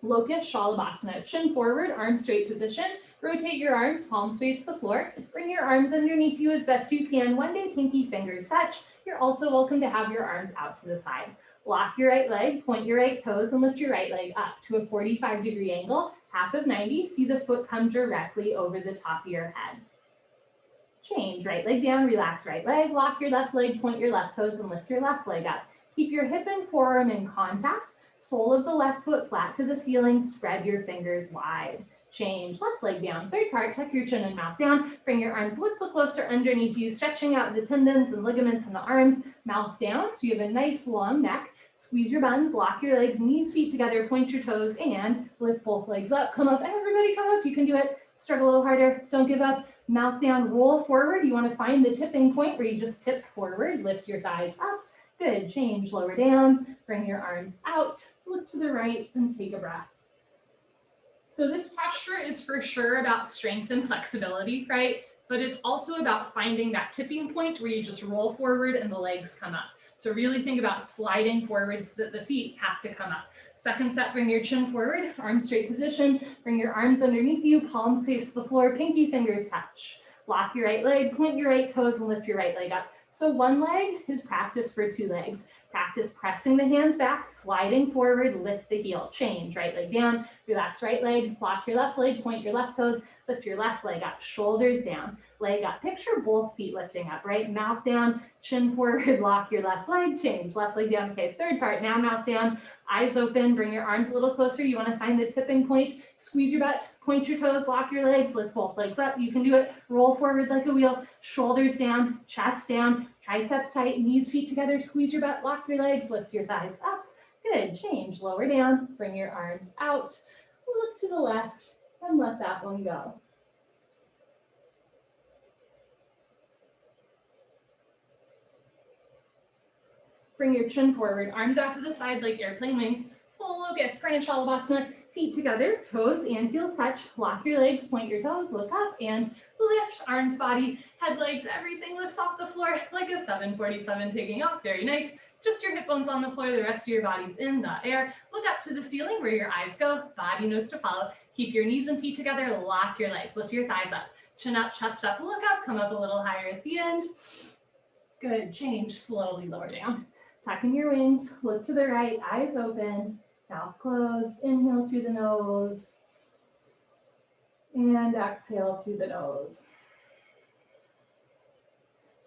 Locust Shalabhasana, chin forward, arm straight position. Rotate your arms, palms face the floor. Bring your arms underneath you as best you can. One day, pinky fingers touch. You're also welcome to have your arms out to the side. Lock your right leg, point your right toes, and lift your right leg up to a 45-degree angle, half of 90. See the foot come directly over the top of your head. Change, right leg down, relax right leg, lock your left leg, point your left toes, and lift your left leg up. Keep your hip and forearm in contact, sole of the left foot flat to the ceiling, spread your fingers wide. Change, left leg down, third part, tuck your chin and mouth down, bring your arms a little closer underneath you, stretching out the tendons and ligaments in the arms, mouth down, so you have a nice long neck. Squeeze your buns, lock your legs, knees, feet together, point your toes, and lift both legs up. Come up, everybody come up. You can do it. Start a little harder. Don't give up. Mouth down, roll forward. You want to find the tipping point where you just tip forward. Lift your thighs up. Good. Change, lower down. Bring your arms out. Look to the right and take a breath. So this posture is for sure about strength and flexibility, right? But it's also about finding that tipping point where you just roll forward and the legs come up. So really think about sliding forwards that the feet have to come up. Second set, bring your chin forward, arm straight position. Bring your arms underneath you, palms face the floor, pinky fingers touch. Lock your right leg, point your right toes, and lift your right leg up. So one leg is practice for 2 legs. Practice pressing the hands back, sliding forward, lift the heel. Change, right leg down, relax right leg, lock your left leg, point your left toes, lift your left leg up, shoulders down, leg up. Picture both feet lifting up, right? Mouth down, chin forward, lock your left leg, change, left leg down. Okay, third part, now mouth down, eyes open, bring your arms a little closer. You want to find the tipping point, squeeze your butt, point your toes, lock your legs, lift both legs up. You can do it, roll forward like a wheel, shoulders down, chest down, triceps tight, knees, feet together, squeeze your butt, lock your legs, lift your thighs up. Good, change, lower down, bring your arms out, look to the left, and let that one go. Bring your chin forward, arms out to the side like airplane wings. Full locust, Pranayama, feet together, toes and heels touch. Lock your legs, point your toes, look up, and lift. Arms, body, head, legs, everything lifts off the floor like a 747 taking off. Very nice. Just your hip bones on the floor, the rest of your body's in the air. Look up to the ceiling where your eyes go, body knows to follow. Keep your knees and feet together, lock your legs, lift your thighs up. Chin up, chest up, look up, come up a little higher at the end. Good, change, slowly lower down. Tucking your wings, look to the right, eyes open, mouth closed, inhale through the nose, and exhale through the nose.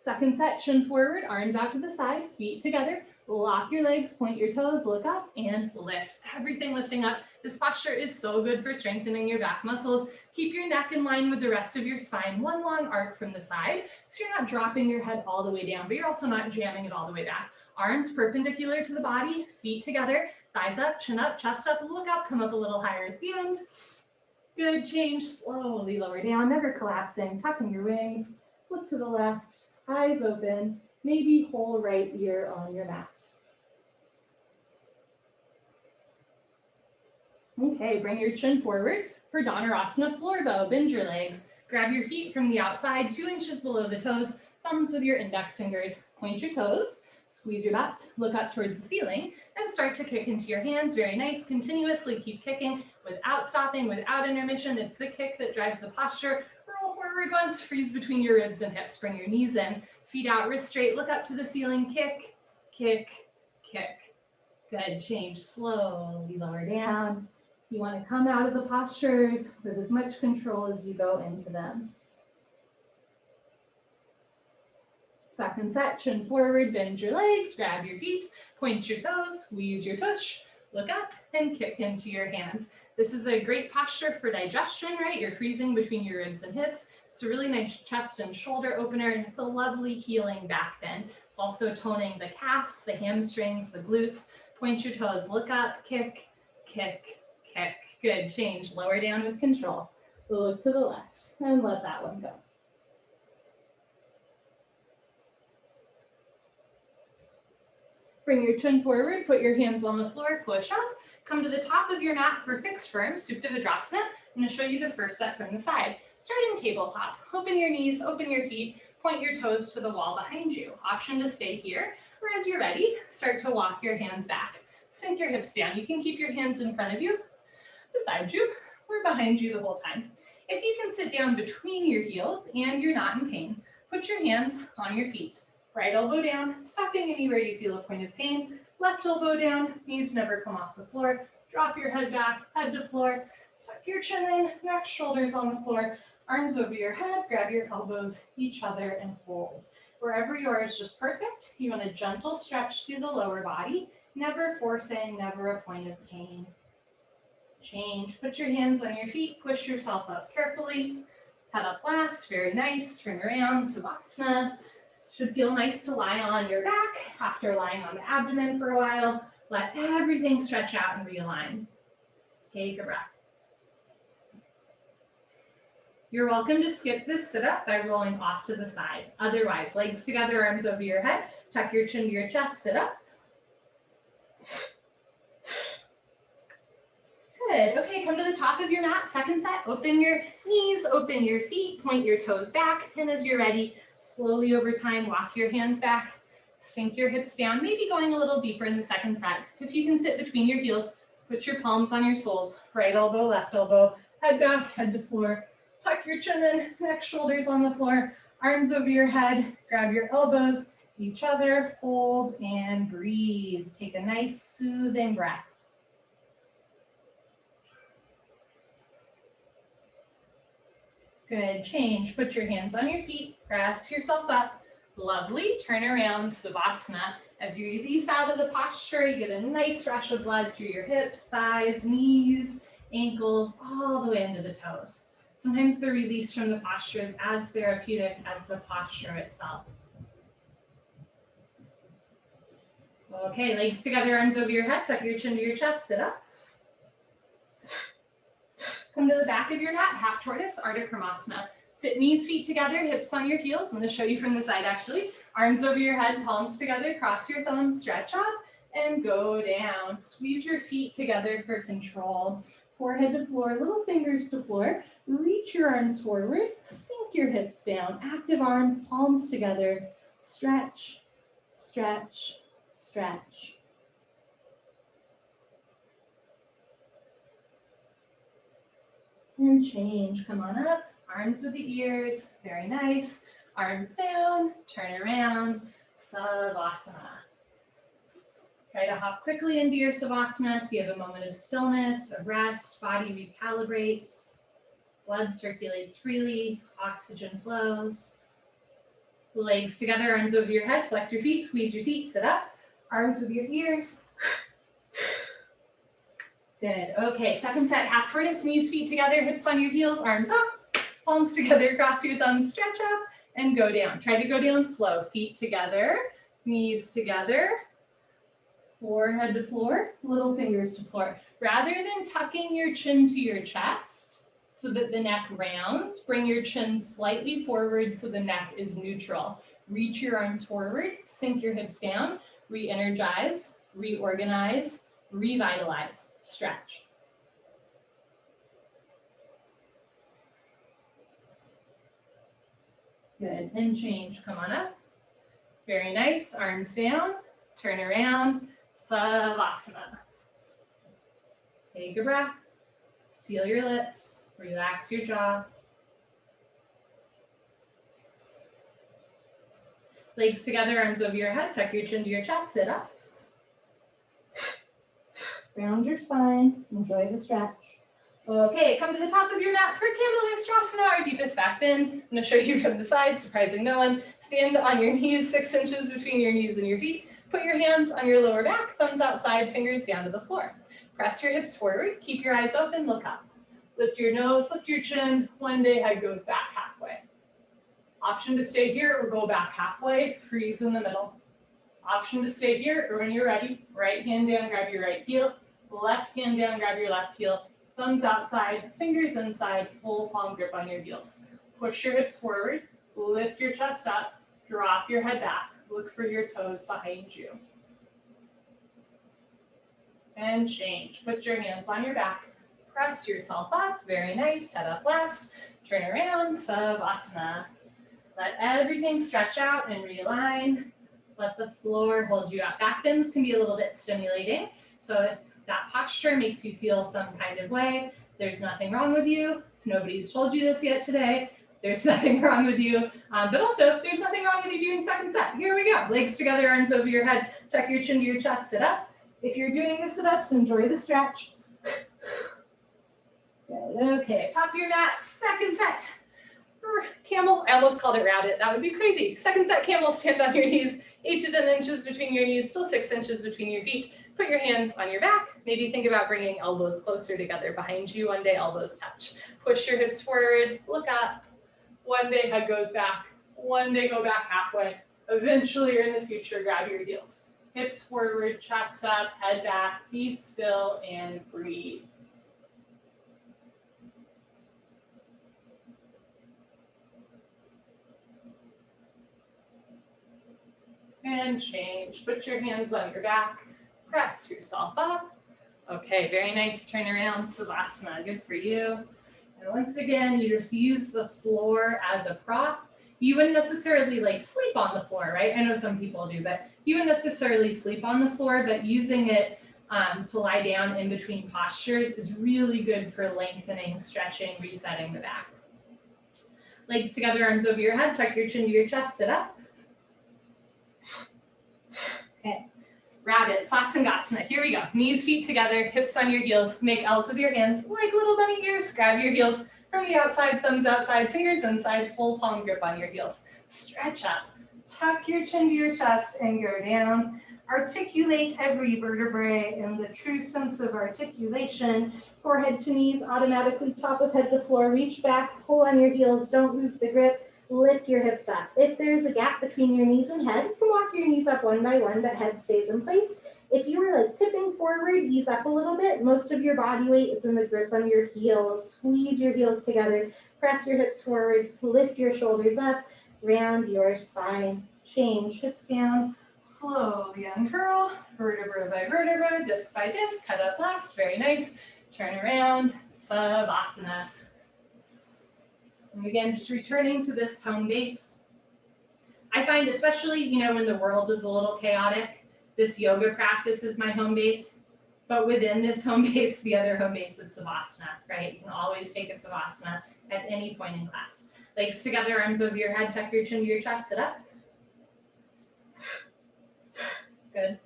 Second set, chin forward, arms out to the side, feet together, lock your legs, point your toes, look up, and lift. Everything lifting up. This posture is so good for strengthening your back muscles. Keep your neck in line with the rest of your spine, one long arc from the side, so you're not dropping your head all the way down, but you're also not jamming it all the way back. Arms perpendicular to the body, feet together, thighs up, chin up, chest up, look up, come up a little higher at the end. Good, change, slowly lower down, never collapsing, tucking your wings, look to the left, eyes open, maybe whole right ear on your mat. Okay, bring your chin forward for Dhanurasana floor bow, bend your legs, grab your feet from the outside, 2 inches below the toes, thumbs with your index fingers, point your toes, squeeze your butt, look up towards the ceiling, and start to kick into your hands. Very nice. Continuously keep kicking without stopping, without intermission. It's the kick that drives the posture. Roll forward once, freeze between your ribs and hips. Bring your knees in, feet out, wrists straight, look up to the ceiling, kick, kick, kick. Good, change, slowly lower down. You want to come out of the postures with as much control as you go into them. Second set, chin forward, bend your legs, grab your feet, point your toes, squeeze your tush, look up and kick into your hands. This is a great posture for digestion, right? You're freezing between your ribs and hips. It's a really nice chest and shoulder opener, and it's a lovely healing back bend. It's also toning the calves, the hamstrings, the glutes. Point your toes, look up, kick, kick, kick. Good, change, lower down with control. Look to the left and let that one go. Bring your chin forward, put your hands on the floor, push up. Come to the top of your mat for fixed firm, Supta Vajrasana. I'm going to show you the first set from the side. Start in tabletop. Open your knees, open your feet, point your toes to the wall behind you. Option to stay here, or as you're ready, start to walk your hands back. Sink your hips down. You can keep your hands in front of you, beside you, or behind you the whole time. If you can sit down between your heels and you're not in pain, put your hands on your feet. Right elbow down, stopping anywhere you feel a point of pain. Left elbow down, knees never come off the floor. Drop your head back, head to floor. Tuck your chin in, neck, shoulders on the floor. Arms over your head, grab your elbows, each other, and hold. Wherever you are is just perfect. You want a gentle stretch through the lower body, never forcing, never a point of pain. Change, put your hands on your feet, push yourself up carefully. Head up last, very nice, turn around, Savasana. Should feel nice to lie on your back after lying on the abdomen for a while. Let everything stretch out and realign. Take a breath. You're welcome to skip this sit-up by rolling off to the side. Otherwise, legs together, arms over your head. Tuck your chin to your chest, sit up. Good. Okay, come to the top of your mat. Second set, open your knees, open your feet, point your toes back. And as you're ready, slowly over time, walk your hands back, sink your hips down, maybe going a little deeper in the second set. If you can sit between your heels, put your palms on your soles, right elbow, left elbow, head back, head to floor. Tuck your chin in, neck, shoulders on the floor, arms over your head, grab your elbows, each other, hold, and breathe. Take a nice soothing breath. Good, change, put your hands on your feet, press yourself up. Lovely, turn around, Savasana. As you release out of the posture, you get a nice rush of blood through your hips, thighs, knees, ankles, all the way into the toes. Sometimes the release from the posture is as therapeutic as the posture itself. Okay, legs together, arms over your head, tuck your chin to your chest, sit up. Come to the back of your mat, half tortoise, Artichramasana. Sit knees, feet together, hips on your heels. I'm going to show you from the side actually. Arms over your head, palms together, cross your thumbs, stretch up and go down. Squeeze your feet together for control. Forehead to floor, little fingers to floor. Reach your arms forward, sink your hips down. Active arms, palms together. Stretch, stretch, stretch. And change, come on up, arms with the ears, very nice. Arms down, turn around, Savasana. Try to hop quickly into your Savasana so you have a moment of stillness, of rest, body recalibrates, blood circulates freely, oxygen flows. Legs together, arms over your head, flex your feet, squeeze your seat, sit up, arms with your ears. Good, okay, second set, half tortoise, knees, feet together, hips on your heels, arms up, palms together, cross your thumbs, stretch up, and go down. Try to go down slow, feet together, knees together, forehead to floor, little fingers to floor. Rather than tucking your chin to your chest so that the neck rounds, bring your chin slightly forward so the neck is neutral. Reach your arms forward, sink your hips down, re-energize, reorganize, revitalize, stretch. Good, and change, come on up. Very nice, arms down, turn around, Savasana. Take a breath, seal your lips, relax your jaw. Legs together, arms over your head, tuck your chin to your chest, sit up. Round your spine, enjoy the stretch. Okay, come to the top of your mat for Camel Hastrasana, our deepest back bend. I'm gonna show you from the side, surprising no one. Stand on your knees, 6 inches between your knees and your feet. Put your hands on your lower back, thumbs outside, fingers down to the floor. Press your hips forward, keep your eyes open, look up. Lift your nose, lift your chin, one day head goes back halfway. Option to stay here or go back halfway, freeze in the middle. Option to stay here, or when you're ready, right hand down, grab your right heel, left hand down, grab your left heel, thumbs outside, fingers inside, full palm grip on your heels. Push your hips forward, lift your chest up, drop your head back, look for your toes behind you. And change, put your hands on your back, press yourself up, very nice, head up last, turn around, Savasana. Let everything stretch out and realign. Let the floor hold you up. Back bends can be a little bit stimulating. So if that posture makes you feel some kind of way, there's nothing wrong with you. Nobody's told you this yet today. There's nothing wrong with you. But also, there's nothing wrong with you doing second set. Here we go. Legs together, arms over your head. Tuck your chin to your chest, sit up. If you're doing the sit-ups, enjoy the stretch. Good. Okay, top of your mat, second set. Camel, I almost called it rounded. That would be crazy. Second set camel, stand on your knees, 8 to 10 inches between your knees, still 6 inches between your feet. Put your hands on your back. Maybe think about bringing elbows closer together behind you. One day elbows touch. Push your hips forward, look up. One day head goes back. One day go back halfway. Eventually or in the future, grab your heels. Hips forward, chest up, head back, be still and breathe. And change. Put your hands on your back. Press yourself up. Okay, very nice. Turn around, Savasana. Good for you. And once again, you just use the floor as a prop. You wouldn't necessarily like sleep on the floor, right? I know some people do, but you wouldn't necessarily sleep on the floor, but using it to lie down in between postures is really good for lengthening, stretching, resetting the back. Legs together, arms over your head, tuck your chin to your chest, sit up. Okay, rabbit, Sasangasana, here we go. Knees, feet together, hips on your heels, make L's with your hands like little bunny ears. Grab your heels from the outside, thumbs outside, fingers inside, full palm grip on your heels. Stretch up, tuck your chin to your chest and go down. Articulate every vertebrae in the true sense of articulation. Forehead to knees, automatically top of head to floor, reach back, pull on your heels, don't lose the grip. Lift your hips up. If there's a gap between your knees and head, you can walk your knees up one by one, but head stays in place. If you were like tipping forward, ease up a little bit. Most of your body weight is in the grip on your heels. Squeeze your heels together. Press your hips forward. Lift your shoulders up. Round your spine. Change hips down. Slowly uncurl. Vertebra by vertebra, disc by disc. Head up last. Very nice. Turn around. Savasana. And again, just returning to this home base. I find especially, when the world is a little chaotic, this yoga practice is my home base. But within this home base, the other home base is Savasana, right? You can always take a Savasana at any point in class. Legs together, arms over your head, tuck your chin to your chest, sit up. Good.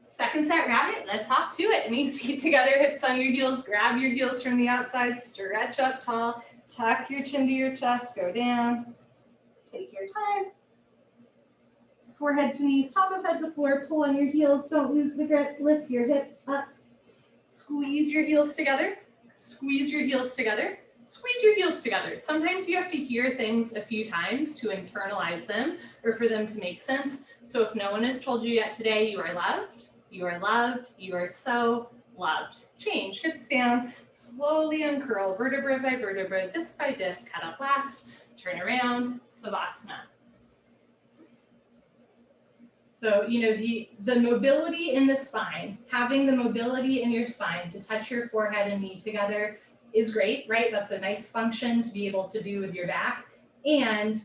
Second set rabbit, let's hop to it. Knees, feet together, hips on your heels, grab your heels from the outside, stretch up tall. Tuck your chin to your chest, go down. Take your time. Forehead to knees, top of head to floor, pull on your heels, don't lose the grip, lift your hips up. Squeeze your heels together, squeeze your heels together, squeeze your heels together. Sometimes you have to hear things a few times to internalize them or for them to make sense. So if no one has told you yet today, you are loved, you are loved, you are so loved. Change, hips down, slowly uncurl, vertebra by vertebra, disc by disc, head up last, turn around, Savasana. So, the mobility in the spine, having the mobility in your spine to touch your forehead and knee together is great, right? That's a nice function to be able to do with your back. And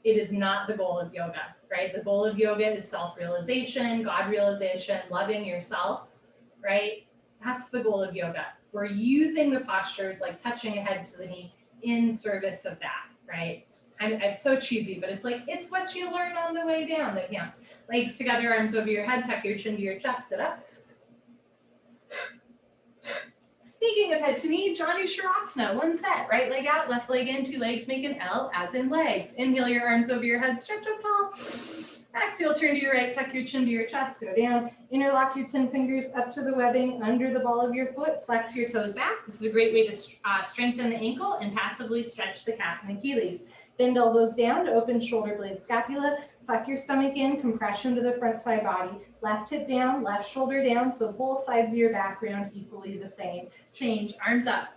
it is not the goal of yoga, right? The goal of yoga is self-realization, God realization, loving yourself, right? That's the goal of yoga. We're using the postures like touching a head to the knee in service of that, right? It's so cheesy, but it's like, it's what you learn on the way down, the pants. Legs together, arms over your head, tuck your chin to your chest, sit up. Speaking of head to knee, Shavasana, one set, right leg out, left leg in, two legs make an L as in legs. Inhale your arms over your head, stretch up tall. Exhale, turn to your right, tuck your chin to your chest, go down. Interlock your 10 fingers up to the webbing under the ball of your foot, flex your toes back. This is a great way to strengthen the ankle and passively stretch the calf and Achilles. Bend elbows down to open shoulder blade scapula, suck your stomach in, compression to the front side body. Left hip down, left shoulder down, so both sides of your back round equally the same. Change, arms up,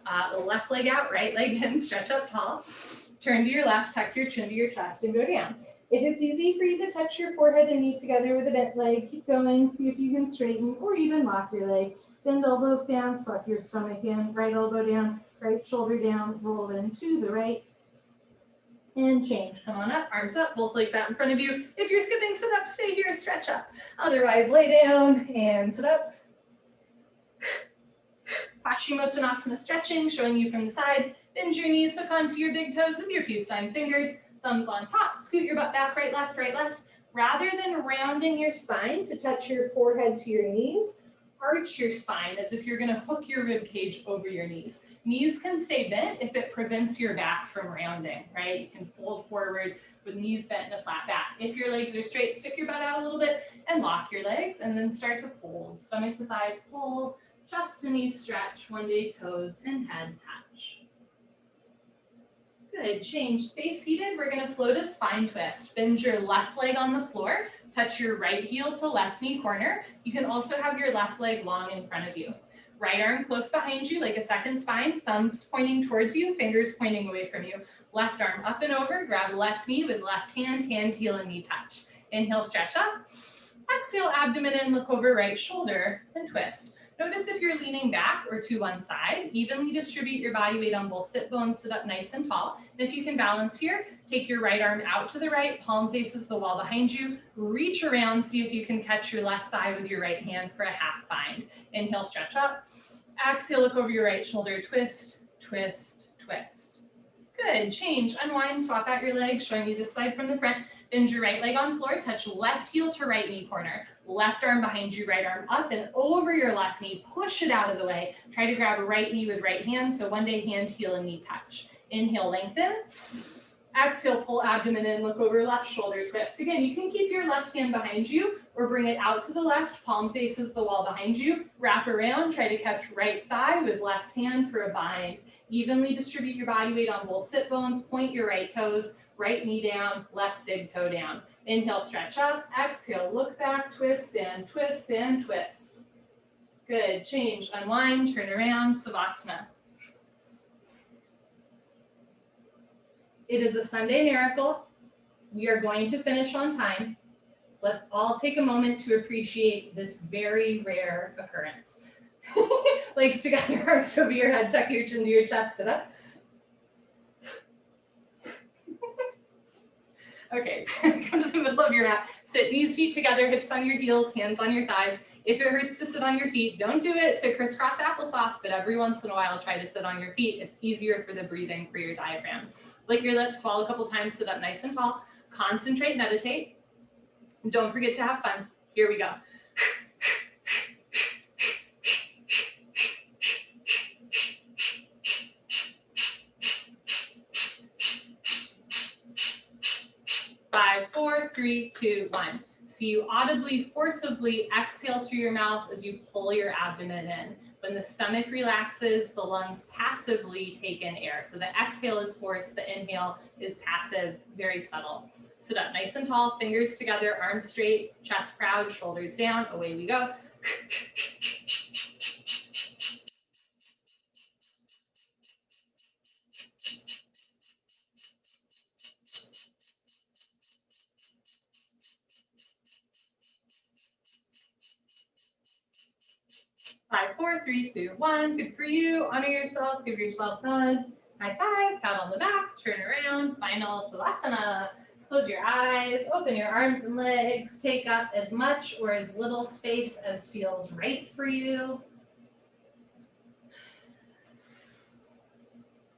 left leg out, right leg in, stretch up tall. Turn to your left, tuck your chin to your chest and go down. If it's easy for you to touch your forehead and knee together with a bent leg, keep going, see if you can straighten or even lock your leg. Bend elbows down, suck your stomach in, right elbow down, right shoulder down, roll in to the right. And change. Come on up, arms up, both legs out in front of you. If you're skipping, sit up, stay here, stretch up. Otherwise, lay down and sit up. Hashimoto Stretching, showing you from the side. Bend your knees, hook onto your big toes with your peace sign fingers. Thumbs on top, scoot your butt back, right, left, right, left. Rather than rounding your spine to touch your forehead to your knees, arch your spine as if you're gonna hook your rib cage over your knees. Knees can stay bent if it prevents your back from rounding, right? You can fold forward with knees bent and a flat back. If your legs are straight, stick your butt out a little bit and lock your legs and then start to fold. Stomach to thighs pull, chest to knees stretch, one day toes and head touch. Good, change, stay seated. We're gonna float a spine twist. Bend your left leg on the floor, touch your right heel to left knee corner. You can also have your left leg long in front of you. Right arm close behind you like a second spine, thumbs pointing towards you, fingers pointing away from you. Left arm up and over, grab left knee with left hand, hand, heel, and knee touch. Inhale, stretch up. Exhale, abdomen in, look over right shoulder and twist. Notice if you're leaning back or to one side, evenly distribute your body weight on both sit bones, sit up nice and tall. And if you can balance here, take your right arm out to the right, palm faces the wall behind you, reach around, see if you can catch your left thigh with your right hand for a half bind. Inhale, stretch up. Exhale, look over your right shoulder, twist, twist, twist. Good, change, unwind, swap out your legs, showing you this side from the front. Bend your right leg on floor, touch left heel to right knee corner. Left arm behind you, right arm up and over your left knee, push it out of the way. Try to grab a right knee with right hand, so one day hand, heel, and knee touch. Inhale, lengthen. Exhale, pull abdomen in, look over left shoulder, twist. Again, you can keep your left hand behind you or bring it out to the left, palm faces the wall behind you. Wrap around, try to catch right thigh with left hand for a bind. Evenly distribute your body weight on both sit bones, point your right toes, right knee down, left big toe down. Inhale, stretch up. Exhale, look back, twist and twist and twist. Good, change, unwind, turn around, Savasana. It is a Sunday miracle. We are going to finish on time. Let's all take a moment to appreciate this very rare occurrence. Legs together, arms over your head, tuck your chin to your chest, sit up. Okay, come to the middle of your mat. Sit knees, feet together, hips on your heels, hands on your thighs. If it hurts to sit on your feet, don't do it. Sit crisscross applesauce, but every once in a while, try to sit on your feet. It's easier for the breathing for your diaphragm. Lick your lips, swallow a couple times, sit up nice and tall. Concentrate, meditate. Don't forget to have fun. Here we go. 5, 4, 3, 2, 1. So you audibly, forcibly exhale through your mouth as you pull your abdomen in. When the stomach relaxes, the lungs passively take in air. So the exhale is forced, the inhale is passive, very subtle. Sit up nice and tall, fingers together, arms straight, chest proud, shoulders down, away we go. 5, 4, 3, 2, 1. Good for you. Honor yourself. Give yourself a hug. High five. Pat on the back. Turn around. Final Savasana. Close your eyes. Open your arms and legs. Take up as much or as little space as feels right for you.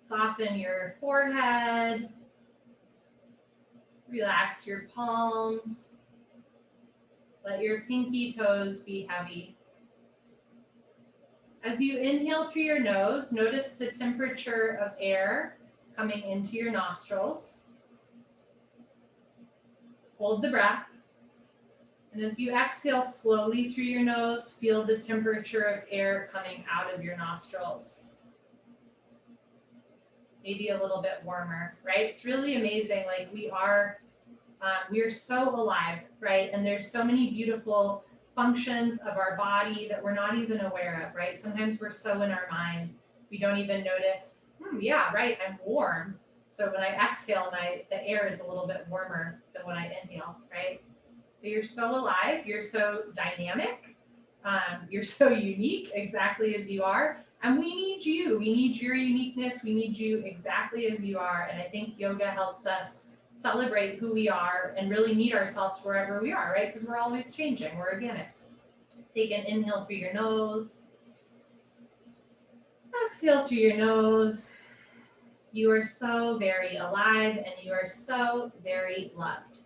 Soften your forehead. Relax your palms. Let your pinky toes be heavy. As you inhale through your nose, notice the temperature of air coming into your nostrils. Hold the breath. And as you exhale slowly through your nose, feel the temperature of air coming out of your nostrils. Maybe a little bit warmer, right? It's really amazing. Like we are so alive, right? And there's so many beautiful functions of our body that we're not even aware of, right? Sometimes we're so in our mind, we don't even notice, yeah, right, I'm warm. So when I exhale, the air is a little bit warmer than when I inhale, right? But you're so alive, you're so dynamic, you're so unique exactly as you are. And we need you, we need your uniqueness, we need you exactly as you are. And I think yoga helps us celebrate who we are and really meet ourselves wherever we are, right? Because we're always changing, we're organic. Take an inhale through your nose. Exhale through your nose. You are so very alive and you are so very loved.